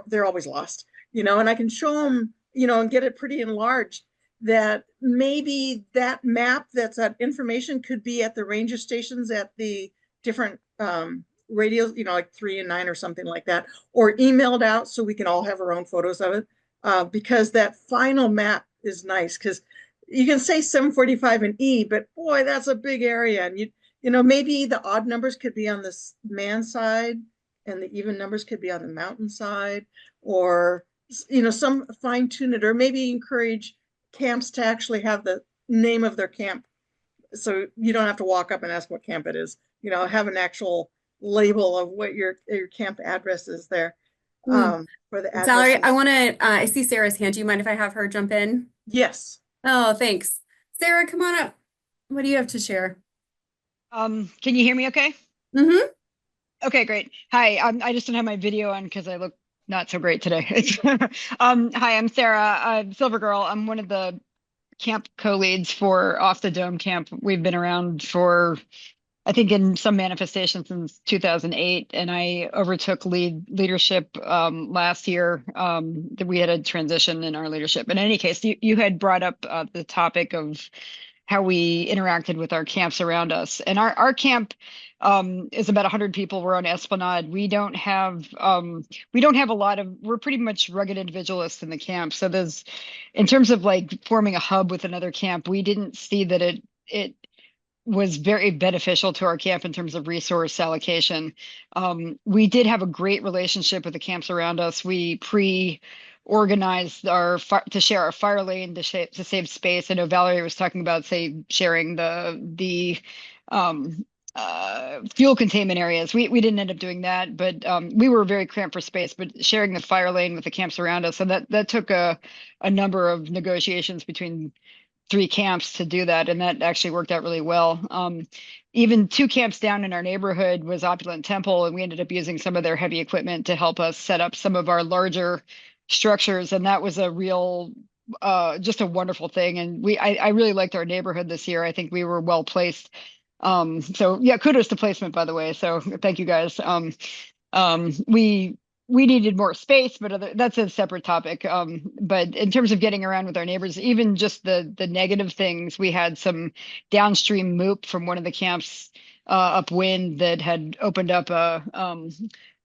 they're always lost, and I can show them, and get it pretty enlarged, that maybe that map, that information could be at the ranger stations at the different radios, like 3 and 9 or something like that, or emailed out so we can all have our own photos of it. Because that final map is nice, because you can say 745 and E, but boy, that's a big area. And maybe the odd numbers could be on this man side and the even numbers could be on the mountain side, or some fine tune it, or maybe encourage camps to actually have the name of their camp, so you don't have to walk up and ask what camp it is. Have an actual label of what your camp address is there. For the addresses. Valerie, I see Sarah's hand. Do you mind if I have her jump in? Yes. Oh, thanks. Sarah, come on up. What do you have to share? Can you hear me okay? Mm-hmm. Okay, great. Hi, I just didn't have my video on because I look not so great today. Hi, I'm Sarah, Silver Girl. I'm one of the camp co-leads for Off the Dome Camp. We've been around for I think in some manifestation since 2008, and I overtook leadership last year. That we had a transition in our leadership. In any case, you had brought up the topic of how we interacted with our camps around us, and our camp is about 100 people. We're on Esplanade. We don't have a lot of. We're pretty much rugged individualists in the camp. So there's, in terms of like forming a hub with another camp, we didn't see that it was very beneficial to our camp in terms of resource allocation. We did have a great relationship with the camps around us. We organized to share our fire lane to save space. I know Valerie was talking about, say, sharing the fuel containment areas. We didn't end up doing that, but we were very cramped for space. But sharing the fire lane with the camps around us, so that took a number of negotiations between 3 camps to do that, and that actually worked out really well. Even 2 camps down in our neighborhood was Opulent Temple, and we ended up using some of their heavy equipment to help us set up some of our larger structures, and that was a real just a wonderful thing. And I really liked our neighborhood this year. I think we were well placed. So yeah, kudos to placement, by the way. So thank you guys. We needed more space, but that's a separate topic. But in terms of getting around with our neighbors, even just the negative things, we had some downstream moop from one of the camps upwind that had opened up a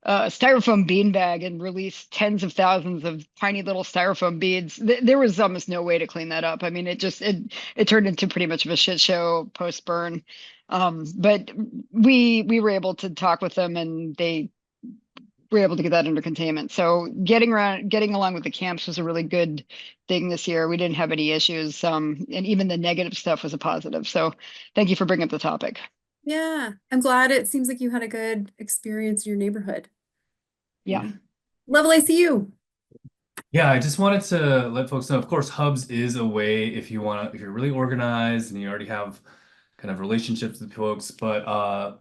styrofoam beanbag and released tens of thousands of tiny little styrofoam beads. There was almost no way to clean that up. I mean, it turned into pretty much of a shit show post burn. But we were able to talk with them, and they were able to get that under containment. So getting along with the camps was a really good thing this year. We didn't have any issues, and even the negative stuff was a positive. So thank you for bringing up the topic. Yeah, I'm glad. It seems like you had a good experience in your neighborhood. Yeah. Level ICU. Yeah, I just wanted to let folks know, of course, Hubs is a way if you're really organized and you already have kind of relationships with folks, but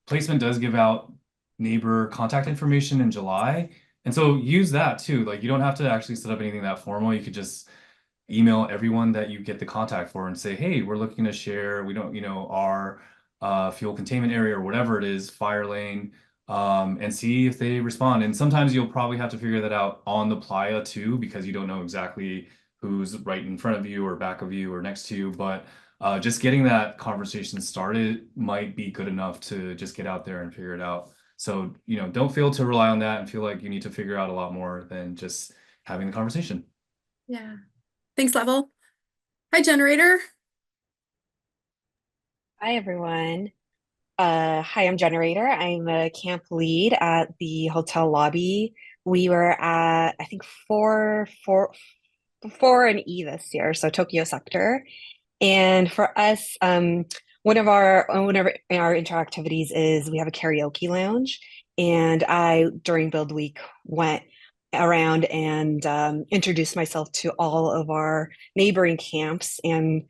placement does give out neighbor contact information in July. And so use that too. Like you don't have to actually set up anything that formal. You could just email everyone that you get the contact for and say, hey, we're looking to share, we don't, our fuel containment area or whatever it is, fire lane, and see if they respond. And sometimes you'll probably have to figure that out on the playa too, because you don't know exactly who's right in front of you or back of you or next to you. But just getting that conversation started might be good enough to just get out there and figure it out. So, don't feel to rely on that and feel like you need to figure out a lot more than just having the conversation. Yeah. Thanks, Level. Hi, Generator. Hi, everyone. Hi, I'm Generator. I'm a camp lead at the hotel lobby. We were at, I think, 4 and E this year, so Tokyo sector. And for us, one of our interactivities is we have a karaoke lounge. And I, during Build Week, went around and introduced myself to all of our neighboring camps and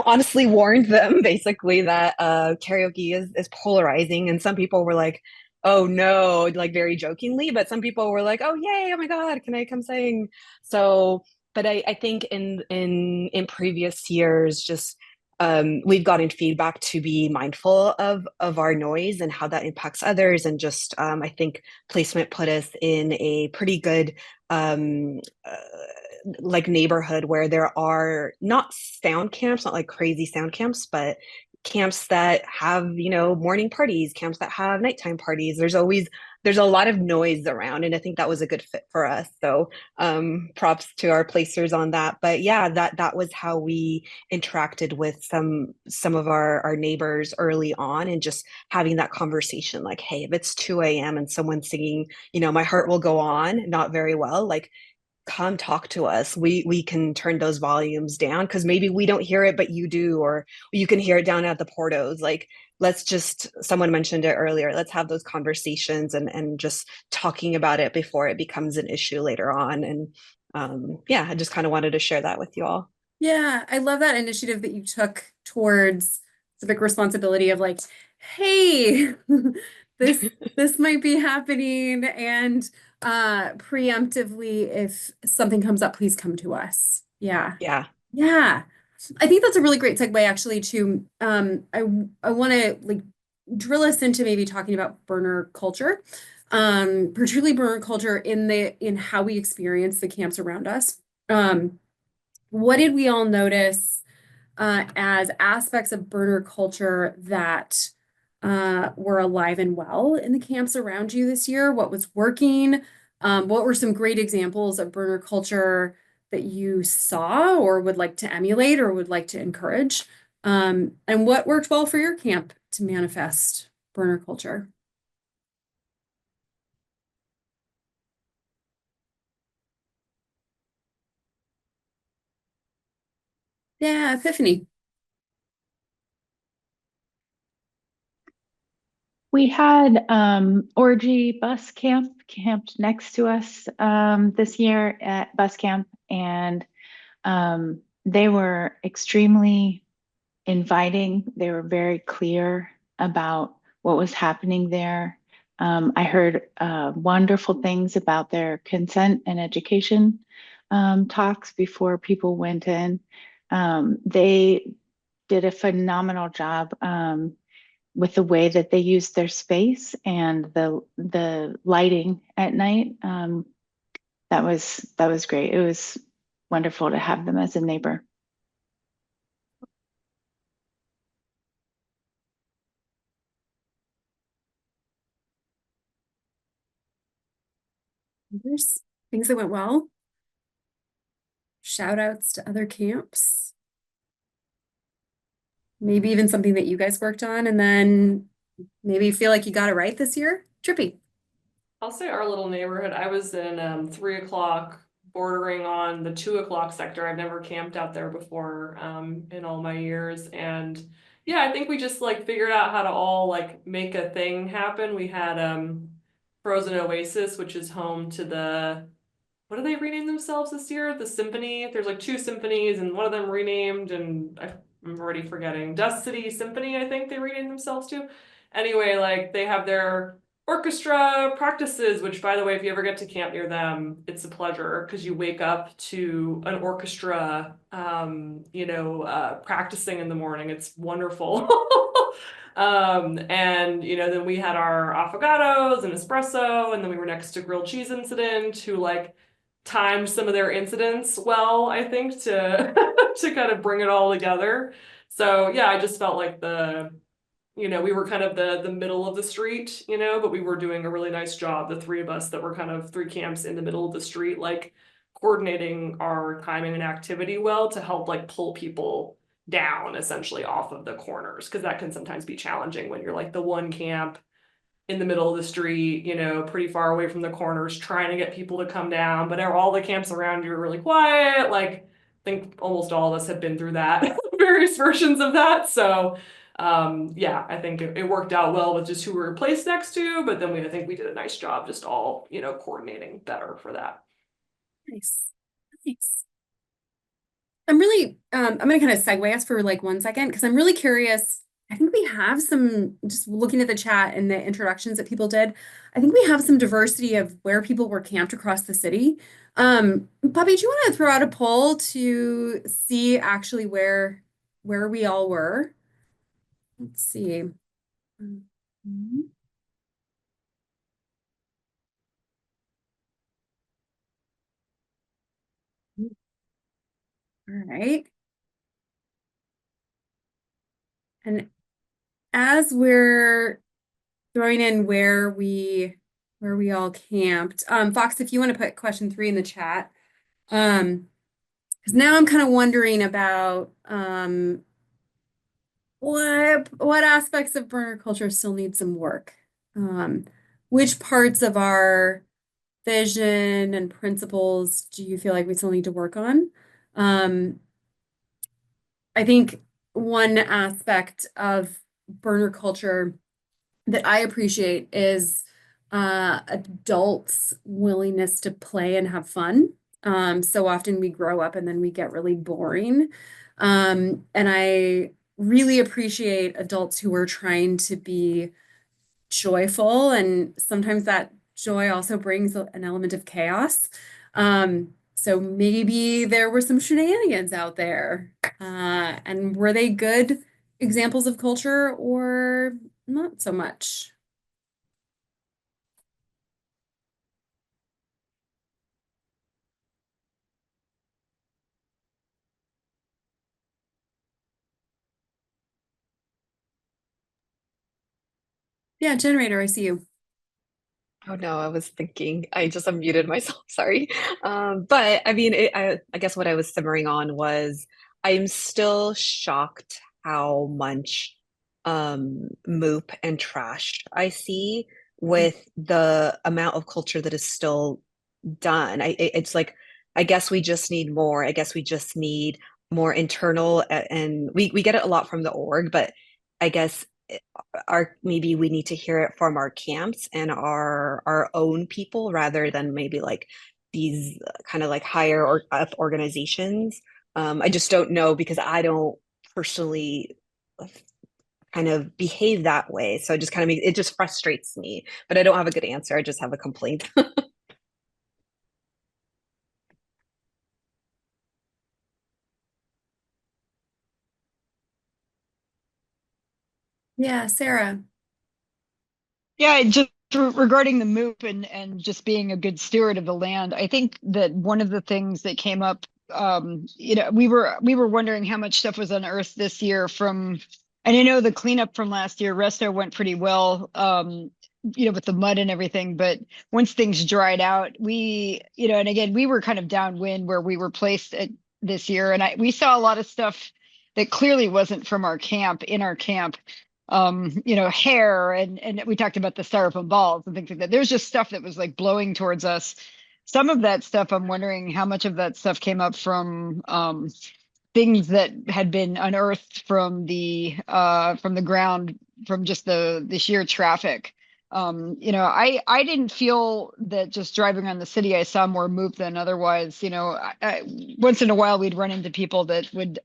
honestly warned them basically that karaoke is polarizing. And some people were like, oh no, like very jokingly, but some people were like, oh yay, oh my God, can I come sing? So, but I think in previous years, just we've gotten feedback to be mindful of our noise and how that impacts others. And just I think placement put us in a pretty good like neighborhood where there are not sound camps, not like crazy sound camps, but camps that have, morning parties, camps that have nighttime parties. There's a lot of noise around, and I think that was a good fit for us. So props to our placers on that. But yeah, that was how we interacted with some of our neighbors early on, and just having that conversation like, hey, if it's 2 a.m. and someone's singing, My Heart Will Go On, not very well, like come talk to us. We can turn those volumes down because maybe we don't hear it, but you do, or you can hear it down at the portos. Like, someone mentioned it earlier, let's have those conversations and just talking about it before it becomes an issue later on. And I just kind of wanted to share that with you all. Yeah, I love that initiative that you took towards civic responsibility of like, hey, this might be happening, and preemptively, if something comes up, please come to us. Yeah. Yeah. Yeah. I think that's a really great segue actually to I want to like drill us into maybe talking about burner culture, particularly burner culture in how we experience the camps around us. What did we all notice as aspects of burner culture that were alive and well in the camps around you this year? What was working? What were some great examples of burner culture that you saw or would like to emulate or would like to encourage? And what worked well for your camp to manifest burner culture? Yeah, Epiphany. We had Orgy Bus Camp camped next to us this year at bus camp, and they were extremely inviting. They were very clear about what was happening there. I heard wonderful things about their consent and education talks before people went in. They did a phenomenal job with the way that they used their space and the lighting at night. That was great. It was wonderful to have them as a neighbor. There's things that went well. Shout outs to other camps. Maybe even something that you guys worked on and then maybe feel like you got it right this year. Trippy. I'll say our little neighborhood. I was in 3 o'clock, bordering on the 2 o'clock sector. I've never camped out there before in all my years. And yeah, I think we just like figured out how to all like make a thing happen. We had Frozen Oasis, which is home to the, what do they rename themselves this year? The Symphony. There's like 2 symphonies and one of them renamed, and I'm already forgetting. Dust City Symphony, I think they renamed themselves to. Anyway, like they have their orchestra practices, which by the way, if you ever get to camp near them, it's a pleasure because you wake up to an orchestra, practicing in the morning. It's wonderful. And then we had our affogatos and espresso, and then we were next to Grilled Cheese Incident, who like timed some of their incidents well, I think, to to kind of bring it all together. So yeah, I just felt like we were kind of the middle of the street, but we were doing a really nice job. The three of us that were kind of 3 camps in the middle of the street, like coordinating our timing and activity well to help like pull people down essentially off of the corners, because that can sometimes be challenging when you're like the one camp in the middle of the street, pretty far away from the corners, trying to get people to come down, but all the camps around you are really quiet. Like, I think almost all of us have been through that, various versions of that. So, yeah, I think it worked out well with just who we were placed next to, but then I think we did a nice job just all, coordinating better for that. Nice. Nice. I'm gonna kind of segue us for like 1 second because I'm really curious. I think we have some, just looking at the chat and the introductions that people did, I think we have some diversity of where people were camped across the city. Bobby, do you want to throw out a poll to see actually where we all were? Let's see. Mhm. All right. And as we're throwing in where we all camped, Fox, if you want to put question 3 in the chat, because now I'm kind of wondering about what aspects of burner culture still need some work. Which parts of our vision and principles do you feel like we still need to work on? I think one aspect of burner culture that I appreciate is adults' willingness to play and have fun. So often we grow up and then we get really boring. And I really appreciate adults who are trying to be joyful, and sometimes that joy also brings an element of chaos. So So maybe there were some shenanigans out there. And were they good examples of culture or not so much? Yeah, generator, I see you. Oh no, I was thinking. I just unmuted myself. Sorry. But I mean, I guess what I was simmering on was I'm still shocked how much moop and trash I see with the amount of culture that is still done. It's like I guess we just need more. I guess we just need more internal, and we get it a lot from the org, but I guess our maybe we need to hear it from our camps and our own people rather than maybe like these kind of like higher or up organizations. I just don't know because I don't personally kind of behave that way. So it just kind of makes it just frustrates me, but I don't have a good answer. I just have a complaint. Yeah, Sarah. Yeah, just regarding the MOOP and just being a good steward of the land, I think that one of the things that came up, we were wondering how much stuff was unearthed this year from, and I know the cleanup from last year, Resto went pretty well, with the mud and everything, but once things dried out, and again, we were kind of downwind where we were placed at this year, and we saw a lot of stuff that clearly wasn't from our camp, in our camp, hair, and we talked about the styrofoam balls and things like that. There's just stuff that was like blowing towards us. Some of that stuff, I'm wondering how much of that stuff came up from things that had been unearthed from the ground, from just the sheer traffic. I didn't feel that just driving around the city, I saw more MOOP than otherwise. Once in a while we'd run into people that would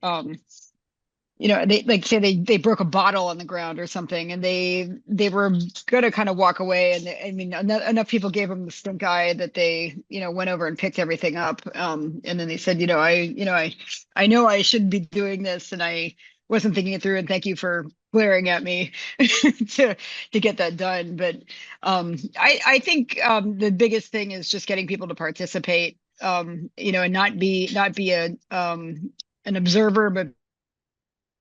they like say they broke a bottle on the ground or something, and they were gonna kind of walk away, and I mean enough people gave them the stink eye that they went over and picked everything up, and then they said, I know I shouldn't be doing this, and I wasn't thinking it through, and thank you for glaring at me to get that done. But I think the biggest thing is just getting people to participate, and not be an observer, but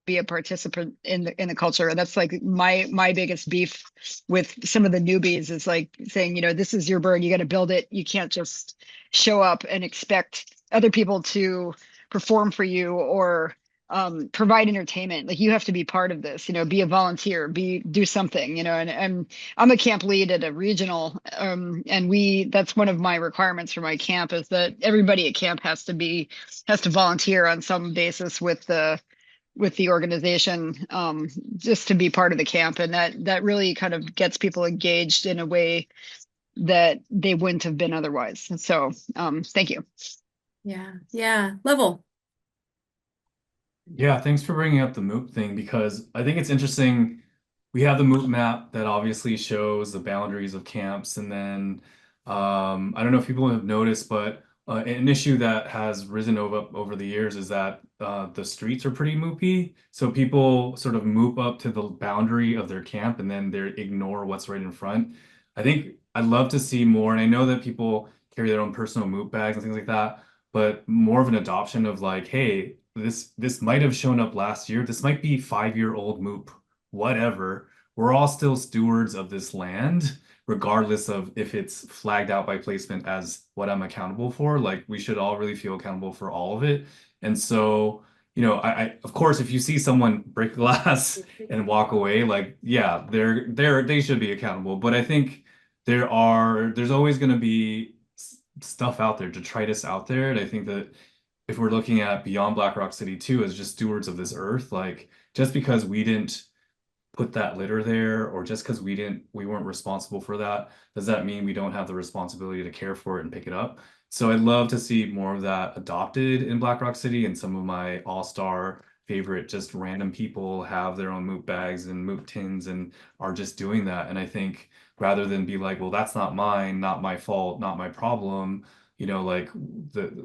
be a participant in the culture. And that's like my biggest beef with some of the newbies, is like saying, this is your bird, you got to build it. You can't just show up and expect other people to perform for you or provide entertainment. Like, you have to be part of this, be a volunteer, do something, and I'm a camp lead at a regional, and that's one of my requirements for my camp, is that everybody at camp has to volunteer on some basis with the organization, just to be part of the camp, and that really kind of gets people engaged in a way that they wouldn't have been otherwise. So thank you. Yeah, Level. Yeah, thanks for bringing up the MOOP thing, because I think it's interesting. We have the MOOP map that obviously shows the boundaries of camps, and then I don't know if people have noticed, but an issue that has risen over the years is that the streets are pretty moopy. So people sort of moop up to the boundary of their camp, and then they ignore what's right in front. I think I'd love to see more, and I know that people carry their own personal MOOP bags and things like that, but more of an adoption of like, hey, this might have shown up last year. This might be 5-year-old MOOP, whatever. We're all still stewards of this land, regardless of if it's flagged out by placement as what I'm accountable for. Like, we should all really feel accountable for all of it. And so, I of course, if you see someone break glass and walk away, like, yeah, they should be accountable. But I think there's always going to be stuff out there, detritus out there, and I think that if we're looking at beyond Black Rock City too, as just stewards of this earth, like, just because we didn't put that litter there, or just because we weren't responsible for that, does that mean we don't have the responsibility to care for it and pick it up? So I'd love to see more of that adopted in Black Rock City, and some of my all-star favorite just random people have their own MOOP bags and MOOP tins and are just doing that. And I think rather than be like, well, that's not mine, not my fault, not my problem, you know, like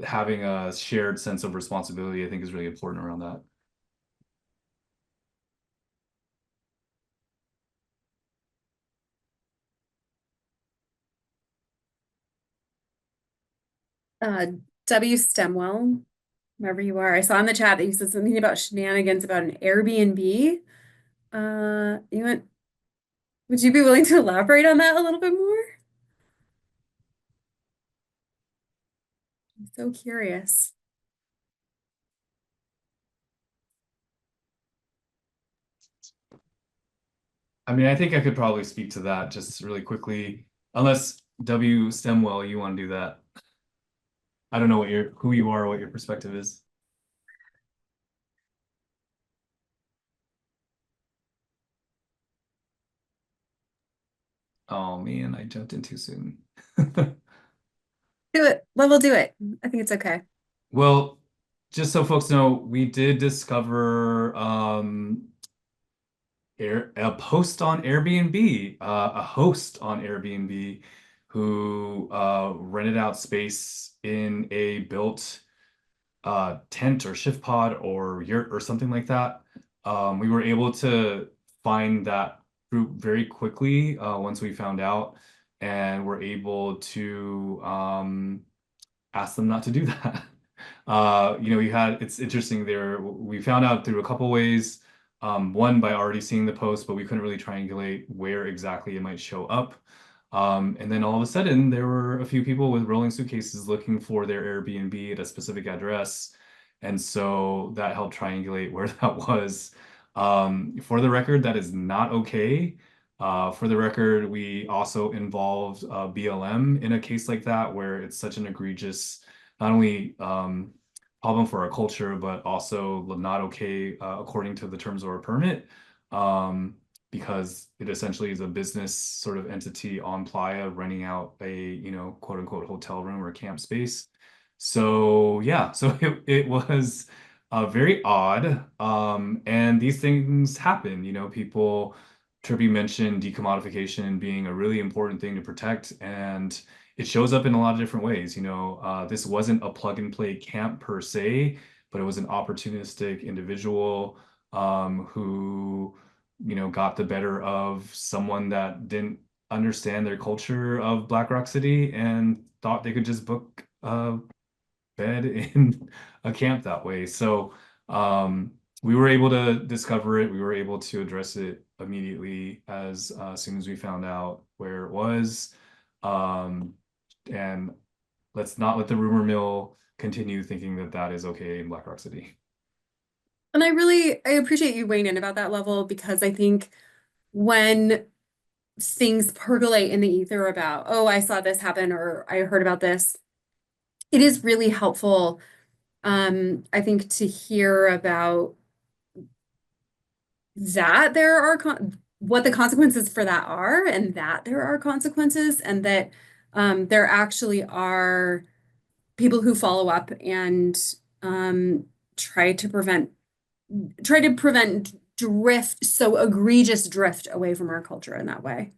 having a shared sense of responsibility, I think is really important around that. W. Stemwell, wherever you are. I saw in the chat that you said something about shenanigans about an Airbnb. Would you be willing to elaborate on that a little bit more? I'm so curious. I mean, I think I could probably speak to that just really quickly, unless W. Stemwell, you want to do that. I don't know who you are, what your perspective is. Oh man, I jumped in too soon. Do it. Level, do it. I think it's okay. Well, just so folks know, we did discover a host on Airbnb who rented out space in a built tent or shift pod or yurt or something like that. We were able to find that group very quickly once we found out, and we're able to ask them not to do that. You know, it's interesting there. We found out through a couple ways. One, by already seeing the post, but we couldn't really triangulate where exactly it might show up. And then all of a sudden, there were a few people with rolling suitcases looking for their Airbnb at a specific address. And so that helped triangulate where that was. For the record, that is not okay. For the record, we also involved BLM in a case like that, where it's such an egregious, not only problem for our culture, but also not okay according to the terms of our permit, because it essentially is a business sort of entity on Playa renting out a, you know, quote unquote hotel room or camp space. So yeah, so it was very odd. And these things happen, you know, Trippy mentioned decommodification being a really important thing to protect, and it shows up in a lot of different ways. You know, this wasn't a plug and play camp per se, but it was an opportunistic individual who, you know, got the better of someone that didn't understand their culture of Black Rock City and thought they could just book a bed in a camp that way. So we were able to discover it. We were able to address it immediately as soon as we found out where it was. And let's not let the rumor mill continue thinking that that is okay in Black Rock City. And I appreciate you weighing in about that, Level, because I think when things percolate in the ether about, oh, I saw this happen or I heard about this, it is really helpful, I think, to hear about that there are what the consequences for that are, and that there are consequences, and that there actually are people who follow up and try to prevent egregious drift away from our culture in that way.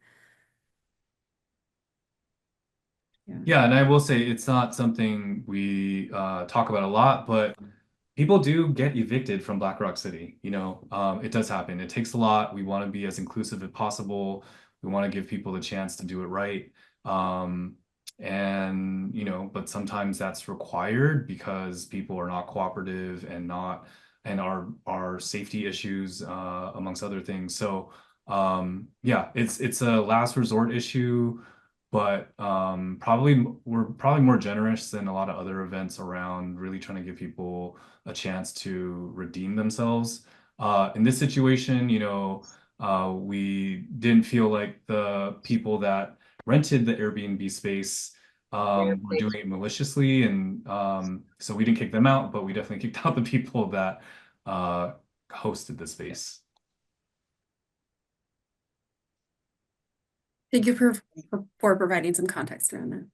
Yeah, and I will say it's not something we talk about a lot, but people do get evicted from Black Rock City. You know, it does happen. It takes a lot. We want to be as inclusive as possible. We want to give people the chance to do it right. And, you know, but sometimes that's required because people are not cooperative and our safety issues, amongst other things. So, yeah, it's a last resort issue, but we're probably more generous than a lot of other events around really trying to give people a chance to redeem themselves. In this situation, you know, we didn't feel like the people that rented the Airbnb space were doing it maliciously, and so we didn't kick them out, but we definitely kicked out the people that hosted the space. Thank you for providing some context around that.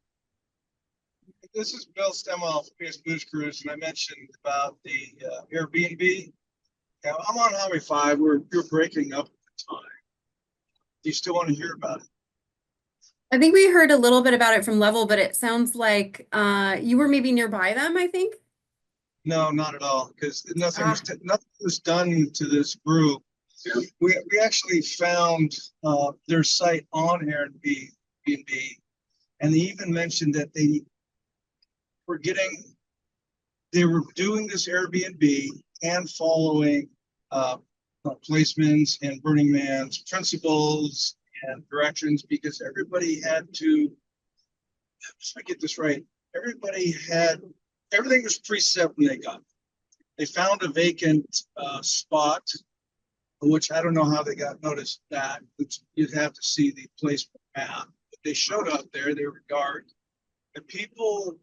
This is Bill Stemwell from PS Blues Cruise, and I mentioned about the Airbnb. Now, I'm on Highway 5. You're breaking up at the time. Do you still want to hear about it? I think we heard a little bit about it from Level, but it sounds like you were maybe nearby them, I think. No, not at all, because nothing was, Ah. nothing was done to this group. We actually found their site on Airbnb, and they even mentioned that were getting, they were doing this Airbnb and following placements and Burning Man's principles and directions, because everybody had to, let me get this right, everything was preset when they got. They found a vacant spot, which I don't know how they got noticed that. You'd have to see the placement map. But they showed up there, they were guard. The people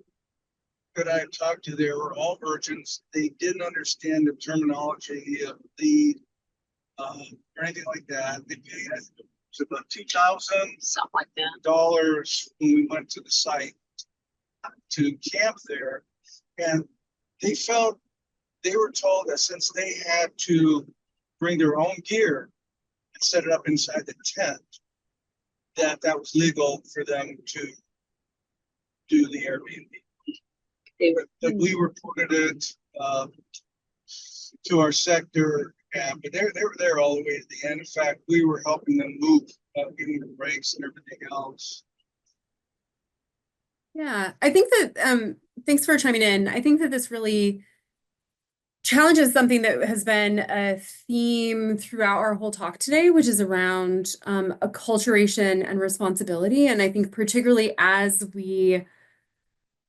that I talked to there were all virgins. They didn't understand the terminology of lead or anything like that. They paid, I think it was about $2,000 when we went to the site to camp there. And they were told that since they had to bring their own gear and set it up inside the tent, that was legal for them to do the Airbnb. That we reported it to our sector, but they were there all the way to the end. In fact, we were helping them move, giving them breaks and everything else. Yeah, I think that thanks for chiming in. I think that this really challenges something that has been a theme throughout our whole talk today, which is around acculturation and responsibility. And I think particularly as we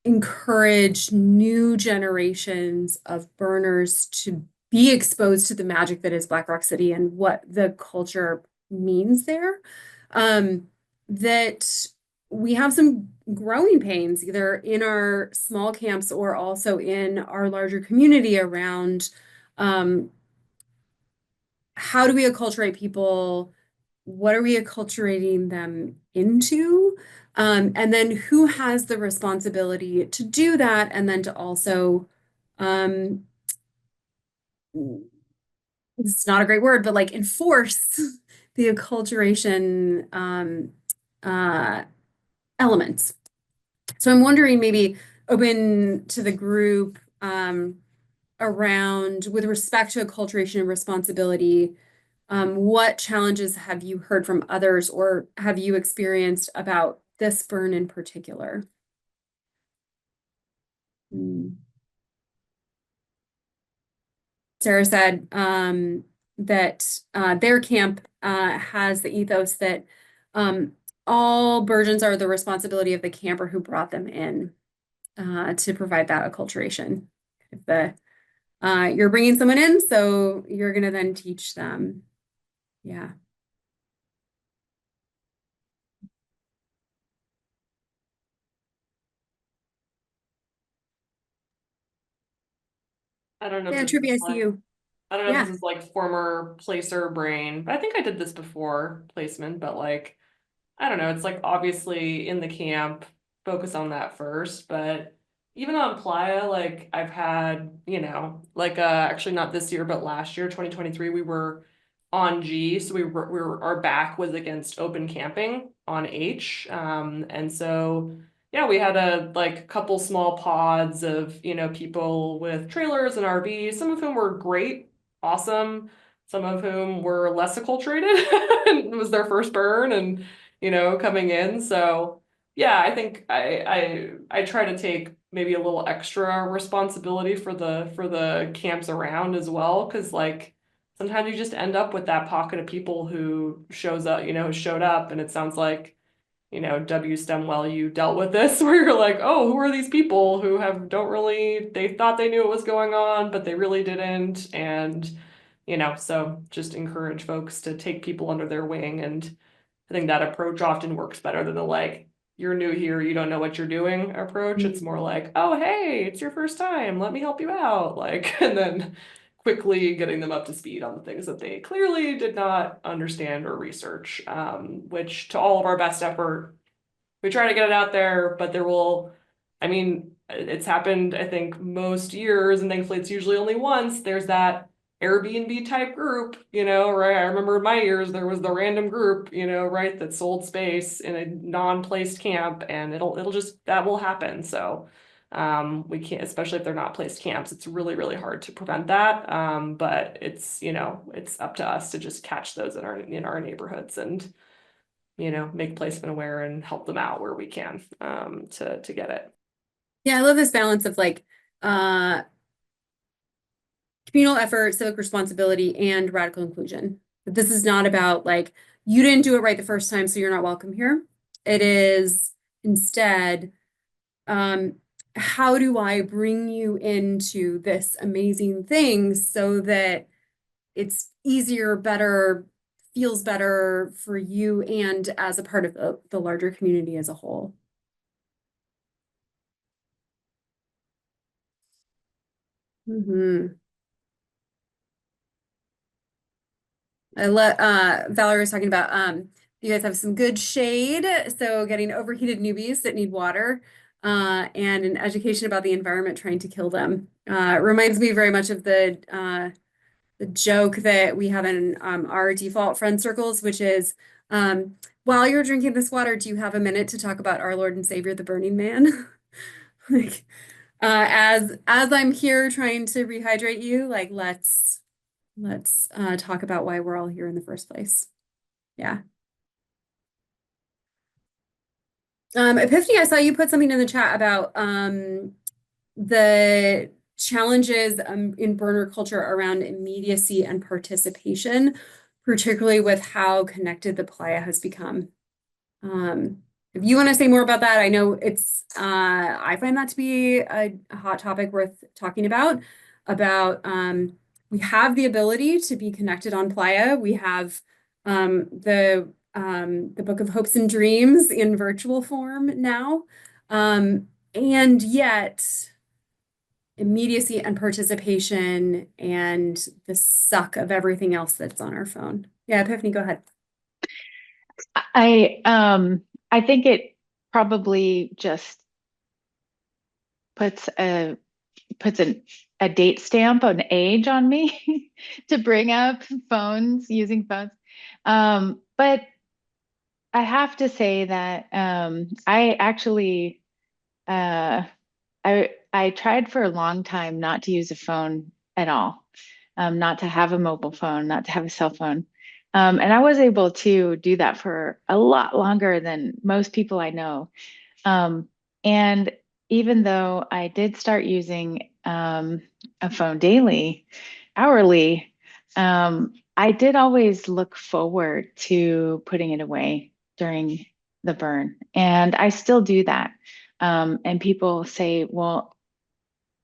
encourage new generations of burners to be exposed to the magic that is Black Rock City and what the culture means there, that we have some growing pains either in our small camps or also in our larger community around how do we acculturate people? What are we acculturating them into? And then who has the responsibility to do that? And then to also, it's not a great word, but like enforce the acculturation elements. So I'm wondering, maybe open to the group around, with respect to acculturation and responsibility, what challenges have you heard from others or have you experienced about this burn in particular? Sarah said that their camp has the ethos that all burgeons are the responsibility of the camper who brought them in to provide that acculturation. If you're bringing someone in, so you're going to then teach them. Yeah. I don't know if Yeah, this is Trippy, I see like, you. I don't know if Yeah. this is like former placer brain, but I think I did this before placement, but like, I don't know, it's like obviously in the camp, focus on that first, but even on Playa, like I've had, like actually not this year, but last year, 2023, we were on G, so our back was against open camping on H. And so yeah, we had a like couple small pods of, people with trailers and RVs, some of whom were great, awesome, some of whom were less acculturated. It was their first burn and coming in. So yeah, I think I try to take maybe a little extra responsibility for the camps around as well, because like sometimes you just end up with that pocket of people who shows up, who showed up, and it sounds like W. Stemwell, you dealt with this where you're like, oh, who are these people who they thought they knew what was going on, but they really didn't. And so just encourage folks to take people under their wing, and I think that approach often works better than the like, you're new here, you don't know what you're doing approach. It's more like, oh, hey, it's your first time, let me help you out. Like, and then quickly getting them up to speed on the things that they clearly did not understand or research, which to all of our best effort, we try to get it out there, but I mean, it's happened, I think, most years, and thankfully it's usually only once. There's that Airbnb type group, right? I remember in my years there was the random group, right, that sold space in a non-placed camp, and it'll just that will happen. So we can't, especially if they're not placed camps, it's really, really hard to prevent that. But it's, it's up to us to just catch those in our neighborhoods and, make placement aware and help them out where we can to get it. Yeah, I love this balance of like communal effort, civic responsibility, and radical inclusion. But this is not about like, you didn't do it right the first time, so you're not welcome here. It is instead, how do I bring you into this amazing thing so that it's easier, better, feels better for you and as a part of the larger community as a whole. Valerie was talking about you guys have some good shade, so getting overheated newbies that need water, and an education about the environment trying to kill them. It reminds me very much of the joke that we have in our default friend circles, which is while you're drinking this water, do you have a minute to talk about our Lord and Savior, the Burning Man? Like, as I'm here trying to rehydrate you, like let's talk about why we're all here in the first place. Yeah. Epiphany, I saw you put something in the chat about the challenges in burner culture around immediacy and participation, particularly with how connected the playa has become. If you want to say more about that, I know it's I find that to be a hot topic worth talking about we have the ability to be connected on playa. We have the Book of Hopes and Dreams in virtual form now. And yet immediacy and participation and the suck of everything else that's on our phone. Yeah, Epiphany, go ahead. I think it probably just puts a date stamp, an age on me to bring up using phones. But I have to say that I actually I tried for a long time not to use a phone at all, not to have a mobile phone, not to have a cell phone. And I was able to do that for a lot longer than most people I know. And even though I did start using a phone daily, hourly, I did always look forward to putting it away during the burn. And I still do that. And people say, well,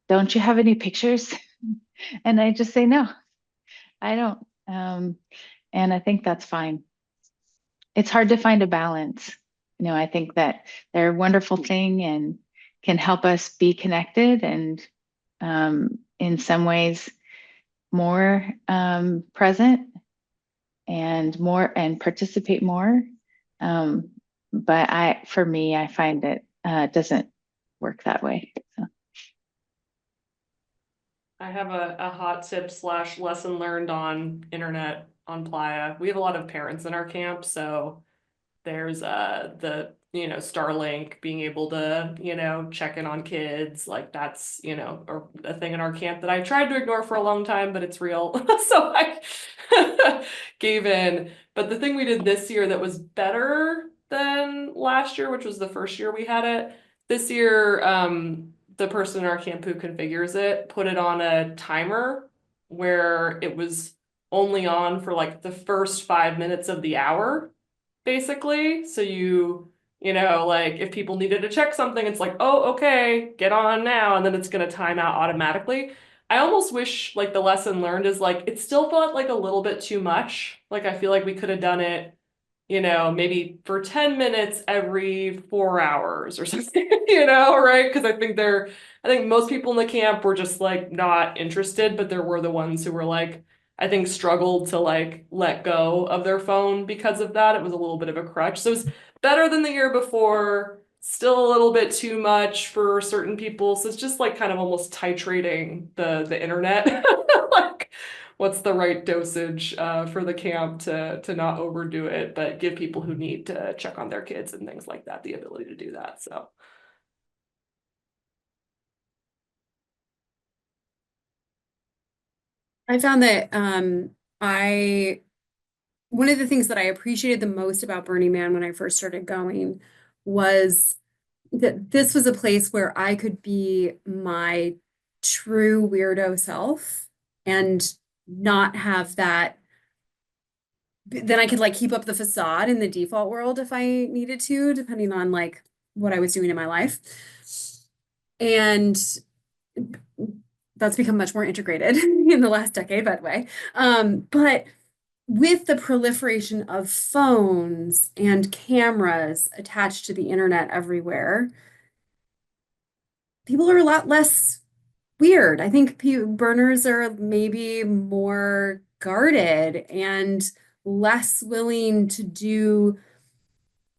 don't you have any pictures? And I just say, no, I don't. And I think that's fine. It's hard to find a balance. I think that they're a wonderful thing and can help us be connected and in some ways more present and participate more. But for me, I find it doesn't work that way. So. I have a hot tip / lesson learned on internet on Playa. We have a lot of parents in our camp, so there's the Starlink, being able to check in on kids, like that's a thing in our camp that I tried to ignore for a long time, but it's real. So I gave in. But the thing we did this year that was better than last year, which was the first year we had it, this year the person in our camp who configures it put it on a timer where it was only on for like the first 5 minutes of the hour, basically. So like if people needed to check something, it's like, oh, okay, get on now, and then it's gonna time out automatically. I almost wish like the lesson learned is like it still felt like a little bit too much. Like I feel like we could have done it, maybe for 10 minutes every 4 hours or something, right? Because I think most people in the camp were just like not interested, but there were the ones who were like, I think struggled to like let go of their phone because of that. It was a little bit of a crutch. So it was better than the year before, still a little bit too much for certain people. So it's just like kind of almost titrating the internet like what's the right dosage for the camp to not overdo it, but give people who need to check on their kids and things like that the ability to do that. So. I found that I one of the things that I appreciated the most about Burning Man when I first started going was that this was a place where I could be my true weirdo self and not have that. Then I could like keep up the facade in the default world if I needed to, depending on like what I was doing in my life. And that's become much more integrated in the last decade, by the way. But with the proliferation of phones and cameras attached to the internet everywhere, people are a lot less weird. I think burners are maybe more guarded and less willing to do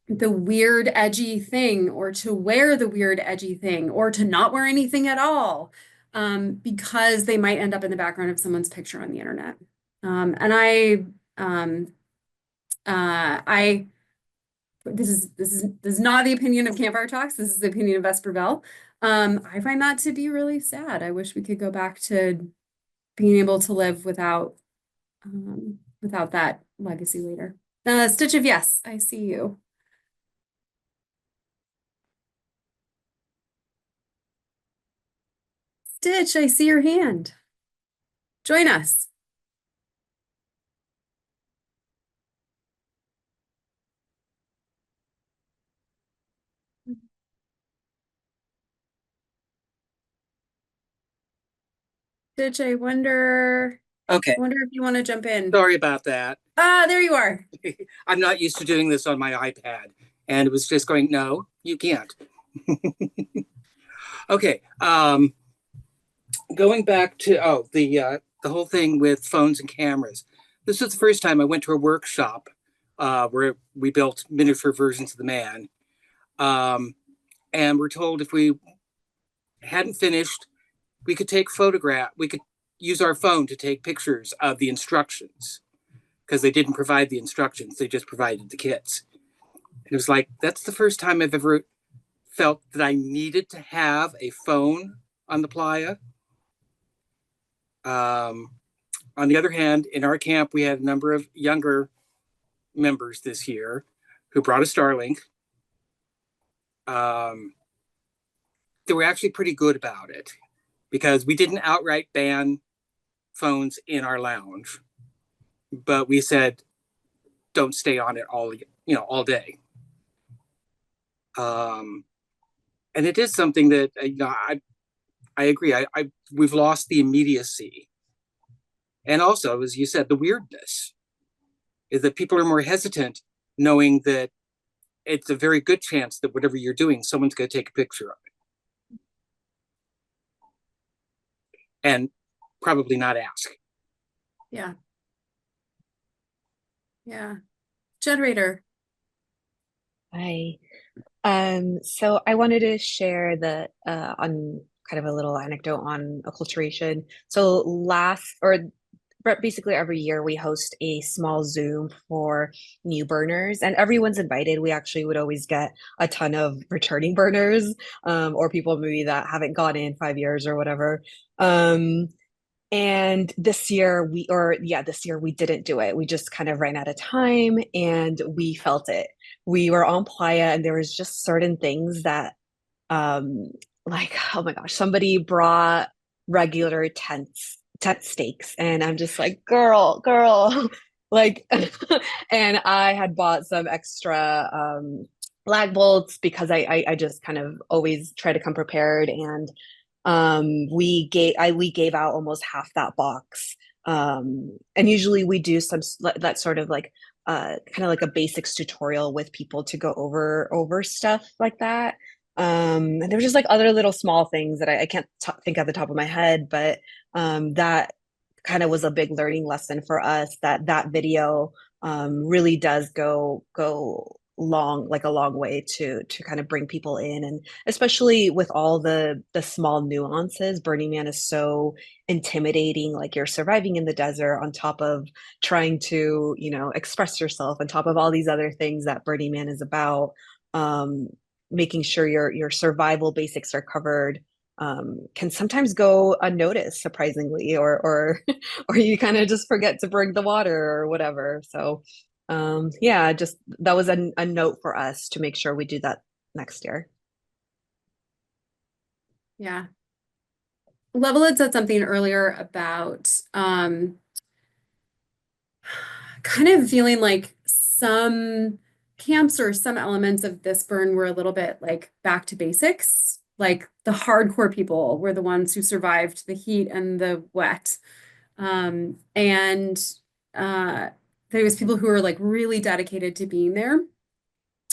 the weird, edgy thing or to wear the weird, edgy thing or to not wear anything at all because they might end up in the background of someone's picture on the internet. And um, I this is not the opinion of Campfire Talks. This is the opinion of Vesper Bell. I find that to be really sad. I wish we could go back to being able to live without that legacy later. Stitch of Yes, I see you. Stitch, I see your hand. Join us. Stitch, I wonder Okay, if you want to jump in. sorry about that. Ah, there you are. I'm not used to doing this on my iPad, and it was just going, no, you can't. Okay, going back to the whole thing with phones and cameras. This was the first time I went to a workshop where we built miniature versions of the man, and we're told if we hadn't finished, we could we could use our phone to take pictures of the instructions because they didn't provide the instructions, they just provided the kits. And it was like, that's the first time I've ever felt that I needed to have a phone on the playa. On the other hand, in our camp, we had a number of younger members this year who brought a Starlink. They were actually pretty good about it because we didn't outright ban phones in our lounge, but we said, don't stay on it all day. And it is something that I agree. We've lost the immediacy, and also, as you said, the weirdness is that people are more hesitant, knowing that it's a very good chance that whatever you're doing, someone's going to take a picture of it, and probably not ask. Yeah. Yeah. Generator. Hi. So I wanted to share on kind of a little anecdote on acculturation. So basically every year we host a small Zoom for new burners, and everyone's invited. We actually would always get a ton of returning burners, or people maybe that haven't gone in 5 years or whatever. And this year we didn't do it. We just kind of ran out of time and we felt it. We were on playa and there was just certain things that like, oh my gosh, somebody brought regular tent stakes and I'm just like, girl, like and I had bought some extra lag bolts because I just kind of always try to come prepared, and we gave out almost half that box, and usually we do that sort of like kind of like a basics tutorial with people to go over stuff like that. And there were just like other little small things that I can't think at the top of my head, but that kind of was a big learning lesson for us, that video really does go like a long way to kind of bring people in. And especially with all the small nuances, Burning Man is so intimidating. Like you're surviving in the desert on top of trying to, express yourself on top of all these other things that Burning Man is about. Making sure your survival basics are covered can sometimes go unnoticed, surprisingly, or or you kind of just forget to bring the water or whatever. So yeah, just that was a note for us to make sure we do that next year. Yeah. Level had said something earlier about kind of feeling like some camps or some elements of this burn were a little bit like back to basics. Like the hardcore people were the ones who survived the heat and the wet. And there was people who were like really dedicated to being there.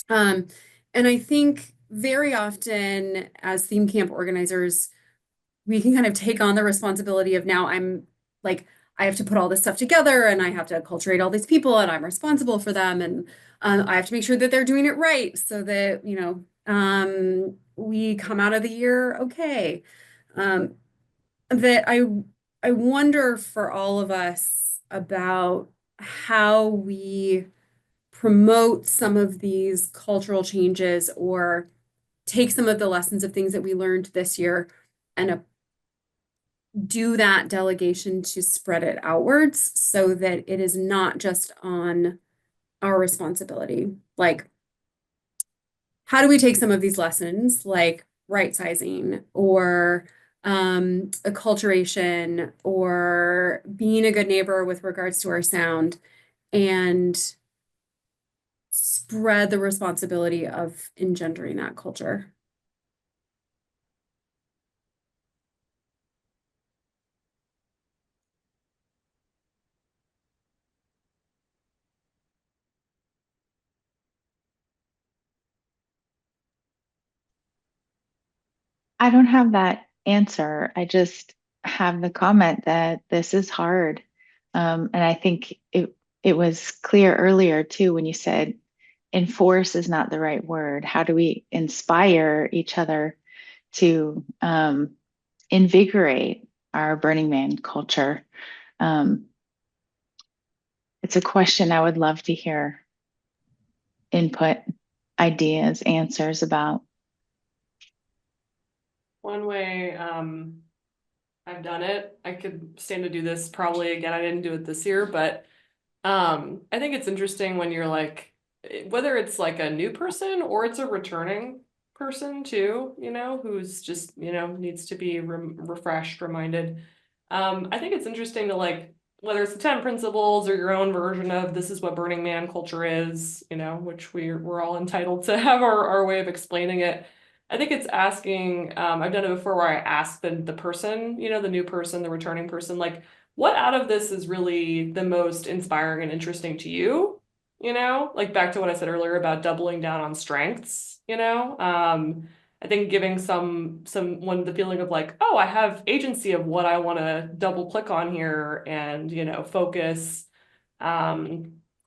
And I think very often as theme camp organizers, we can kind of take on the responsibility of now I'm like, I have to put all this stuff together and I have to acculturate all these people and I'm responsible for them. And I have to make sure that they're doing it right so that, we come out of the year okay. That I wonder for all of us about how we promote some of these cultural changes or take some of the lessons of things that we learned this year and do that delegation to spread it outwards so that it is not just on our responsibility. Like, how do we take some of these lessons, like right sizing or acculturation or being a good neighbor with regards to our sound, and spread the responsibility of engendering that culture? I don't have that answer. I just have the comment that this is hard. And I think it was clear earlier too when you said enforce is not the right word. How do we inspire each other to invigorate our Burning Man culture? It's a question I would love to hear input, ideas, answers about. One way I've done it, I could stand to do this probably again. I didn't do it this year, but I think it's interesting when you're like, whether it's like a new person or it's a returning person too, who's just, needs to be refreshed, reminded. I think it's interesting to like, whether it's the 10 principles or your own version of this is what Burning Man culture is, which we're all entitled to have our way of explaining it. I think it's asking, I've done it before where I ask the person, the new person, the returning person, like, what out of this is really the most inspiring and interesting to you? Like back to what I said earlier about doubling down on strengths, I think giving someone the feeling of like, oh, I have agency of what I want to double click on here and, focus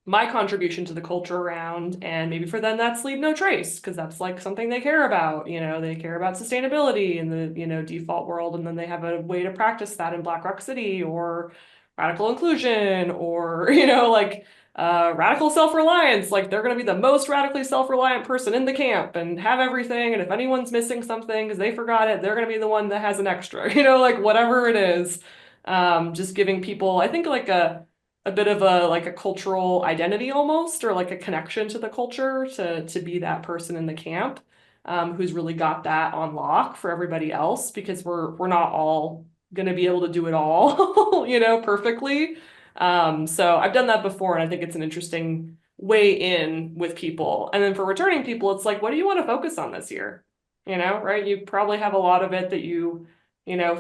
my contribution to the culture around. And maybe for them that's leave no trace because that's like something they care about. They care about sustainability in the default world, and then they have a way to practice that in Black Rock City or radical inclusion or like radical self-reliance. Like they're going to be the most radically self-reliant person in the camp and have everything, and if anyone's missing something because they forgot it, they're going to be the one that has an extra, like whatever it is. Just giving people, I think, like a bit of a cultural identity almost, or like a connection to the culture to be that person in the camp, who's really got that on lock for everybody else, because we're not all gonna be able to do it all, perfectly. So I've done that before, and I think it's an interesting way in with people. And then for returning people, it's like, what do you want to focus on this year? Right? You probably have a lot of it that you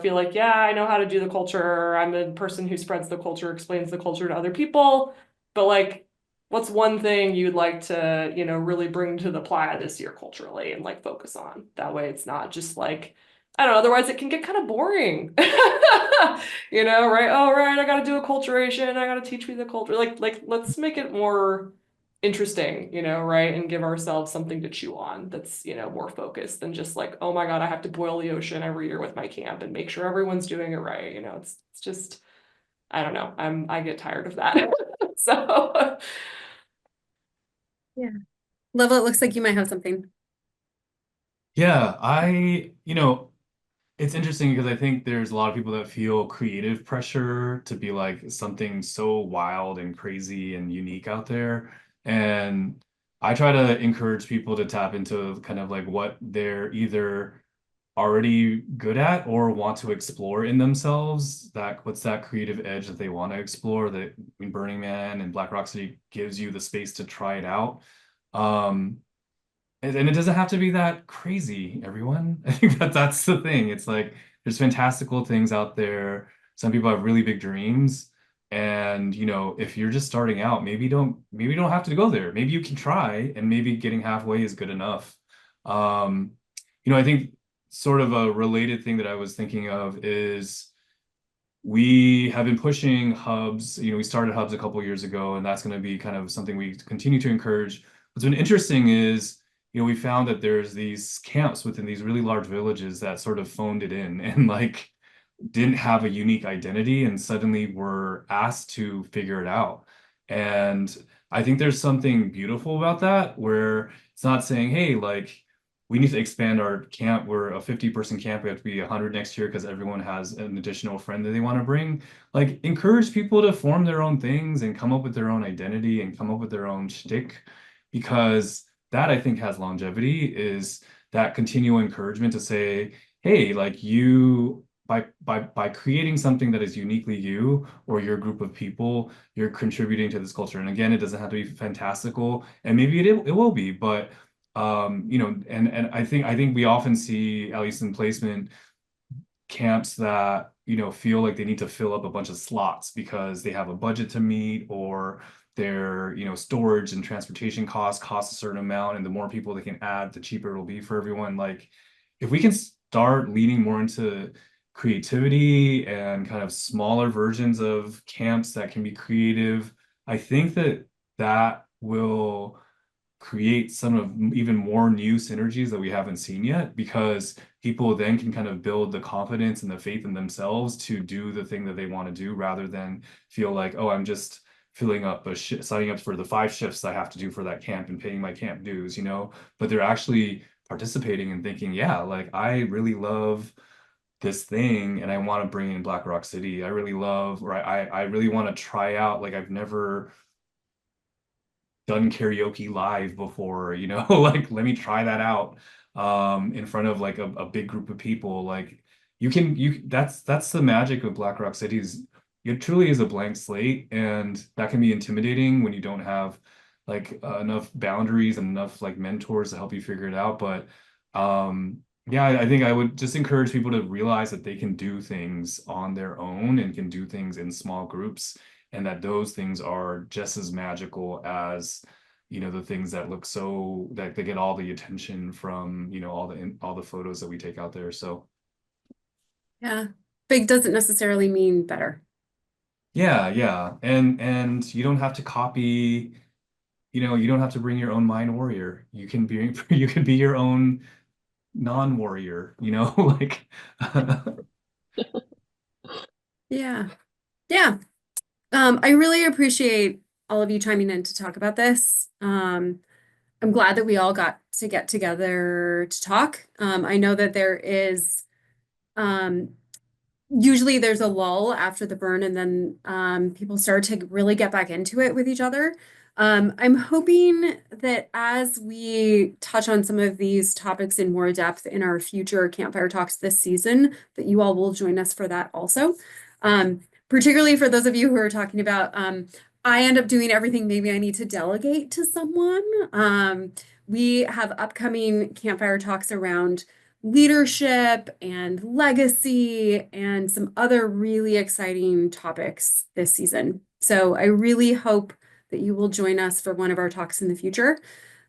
feel like, yeah, I know how to do the culture. I'm a person who spreads the culture, explains the culture to other people. But like, what's one thing you'd like to, really bring to the playa this year culturally and like focus on? That way it's not just like, I don't know, otherwise it can get kind of boring. Right? Oh, right, I gotta do acculturation, I gotta teach me the culture. Like let's make it more interesting, right? And give ourselves something to chew on that's, more focused than just like, oh my God, I have to boil the ocean every year with my camp and make sure everyone's doing it right. It's just, I don't know. I get tired of that. So Yeah. Level, it looks like you might have something. Yeah, it's interesting because I think there's a lot of people that feel creative pressure to be like something so wild and crazy and unique out there. And I try to encourage people to tap into kind of like what they're either already good at or want to explore in themselves. What's that creative edge that they want to explore that Burning Man and Black Rock City gives you the space to try it out. Um, and it doesn't have to be that crazy, everyone. I think that's the thing. It's like there's fantastical things out there. Some people have really big dreams. And if you're just starting out, maybe you don't have to go there. Maybe you can try, and maybe getting halfway is good enough. Um, I think sort of a related thing that I was thinking of is we have been pushing hubs. We started hubs a couple years ago, and that's going to be kind of something we continue to encourage. What's been interesting is, we found that there's these camps within these really large villages that sort of phoned it in and like didn't have a unique identity and suddenly were asked to figure it out. And I think there's something beautiful about that, where it's not saying, hey, like, we need to expand our camp. We're a 50-person camp. We have to be 100 next year because everyone has an additional friend that they want to bring. Like, encourage people to form their own things and come up with their own identity and come up with their own shtick, because that I think has longevity, is that continual encouragement to say, hey, like, you by creating something that is uniquely you or your group of people, you're contributing to this culture. And again, it doesn't have to be fantastical, and maybe it will be, but and I think we often see, at least in placement, camps that feel like they need to fill up a bunch of slots because they have a budget to meet, or their storage and transportation cost a certain amount, and the more people they can add, the cheaper it'll be for everyone. Like, if we can start leaning more into creativity and kind of smaller versions of camps that can be creative, I think that will create some of even more new synergies that we haven't seen yet, because people then can kind of build the confidence and the faith in themselves to do the thing that they want to do, rather than feel like, oh, I'm just filling up signing up for the 5 shifts I have to do for that camp and paying my camp dues, but they're actually participating and thinking, yeah, like, I really love this thing and I want to bring in Black Rock City. I really love, or I really want to try out, like, I've never done karaoke live before, like, let me try that out in front of like a big group of people. Like, that's the magic of Black Rock Cities. It truly is a blank slate, and that can be intimidating when you don't have like enough boundaries and enough like mentors to help you figure it out. But yeah, I think I would just encourage people to realize that they can do things on their own and can do things in small groups, and that those things are just as magical as the things that look so that they get all the attention from all the photos that we take out there. So Yeah. Big doesn't necessarily mean better. yeah, and you don't have to copy, you don't have to bring your own mind warrior. You can be you can be your own non-warrior, like Yeah. Yeah. I really appreciate all of you chiming in to talk about this. I'm glad that we all got to get together to talk. I know that there is usually there's a lull after the burn, and then people start to really get back into it with each other. I'm hoping that as we touch on some of these topics in more depth in our future Campfire Talks this season, that you all will join us for that also. Particularly for those of you who are talking about, I end up doing everything maybe I need to delegate to someone. We have upcoming Campfire Talks around leadership and legacy and some other really exciting topics this season. So I really hope that you will join us for one of our talks in the future.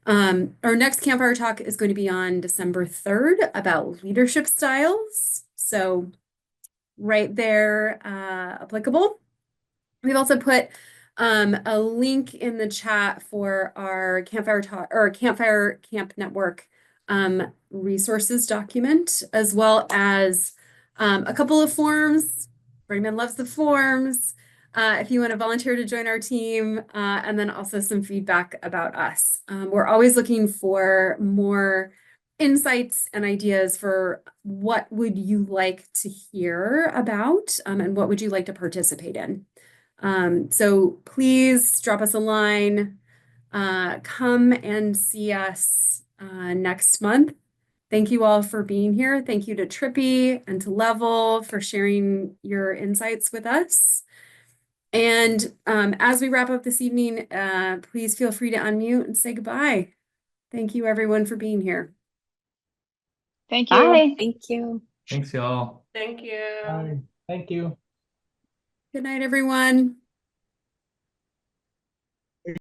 Our next Campfire Talk is going to be on December 3rd about leadership styles. So right there, applicable. We've also put a link in the chat for our Campfire talk or Campfire Camp Network resources document, as well as a couple of forms. Raymond loves the forms. If you want to volunteer to join our team, and then also some feedback about us. We're always looking for more insights and ideas for what would you like to hear about, and what would you like to participate in. So please drop us a line, come and see us next month. Thank you all for being here. Thank you to Trippy and to Level for sharing your insights with us. And as we wrap up this evening, please feel free to unmute and say goodbye. Thank you everyone for being here. Thank you. Bye. Thank you. Thanks, y'all. Thank you. Bye. Thank you. Good night, everyone.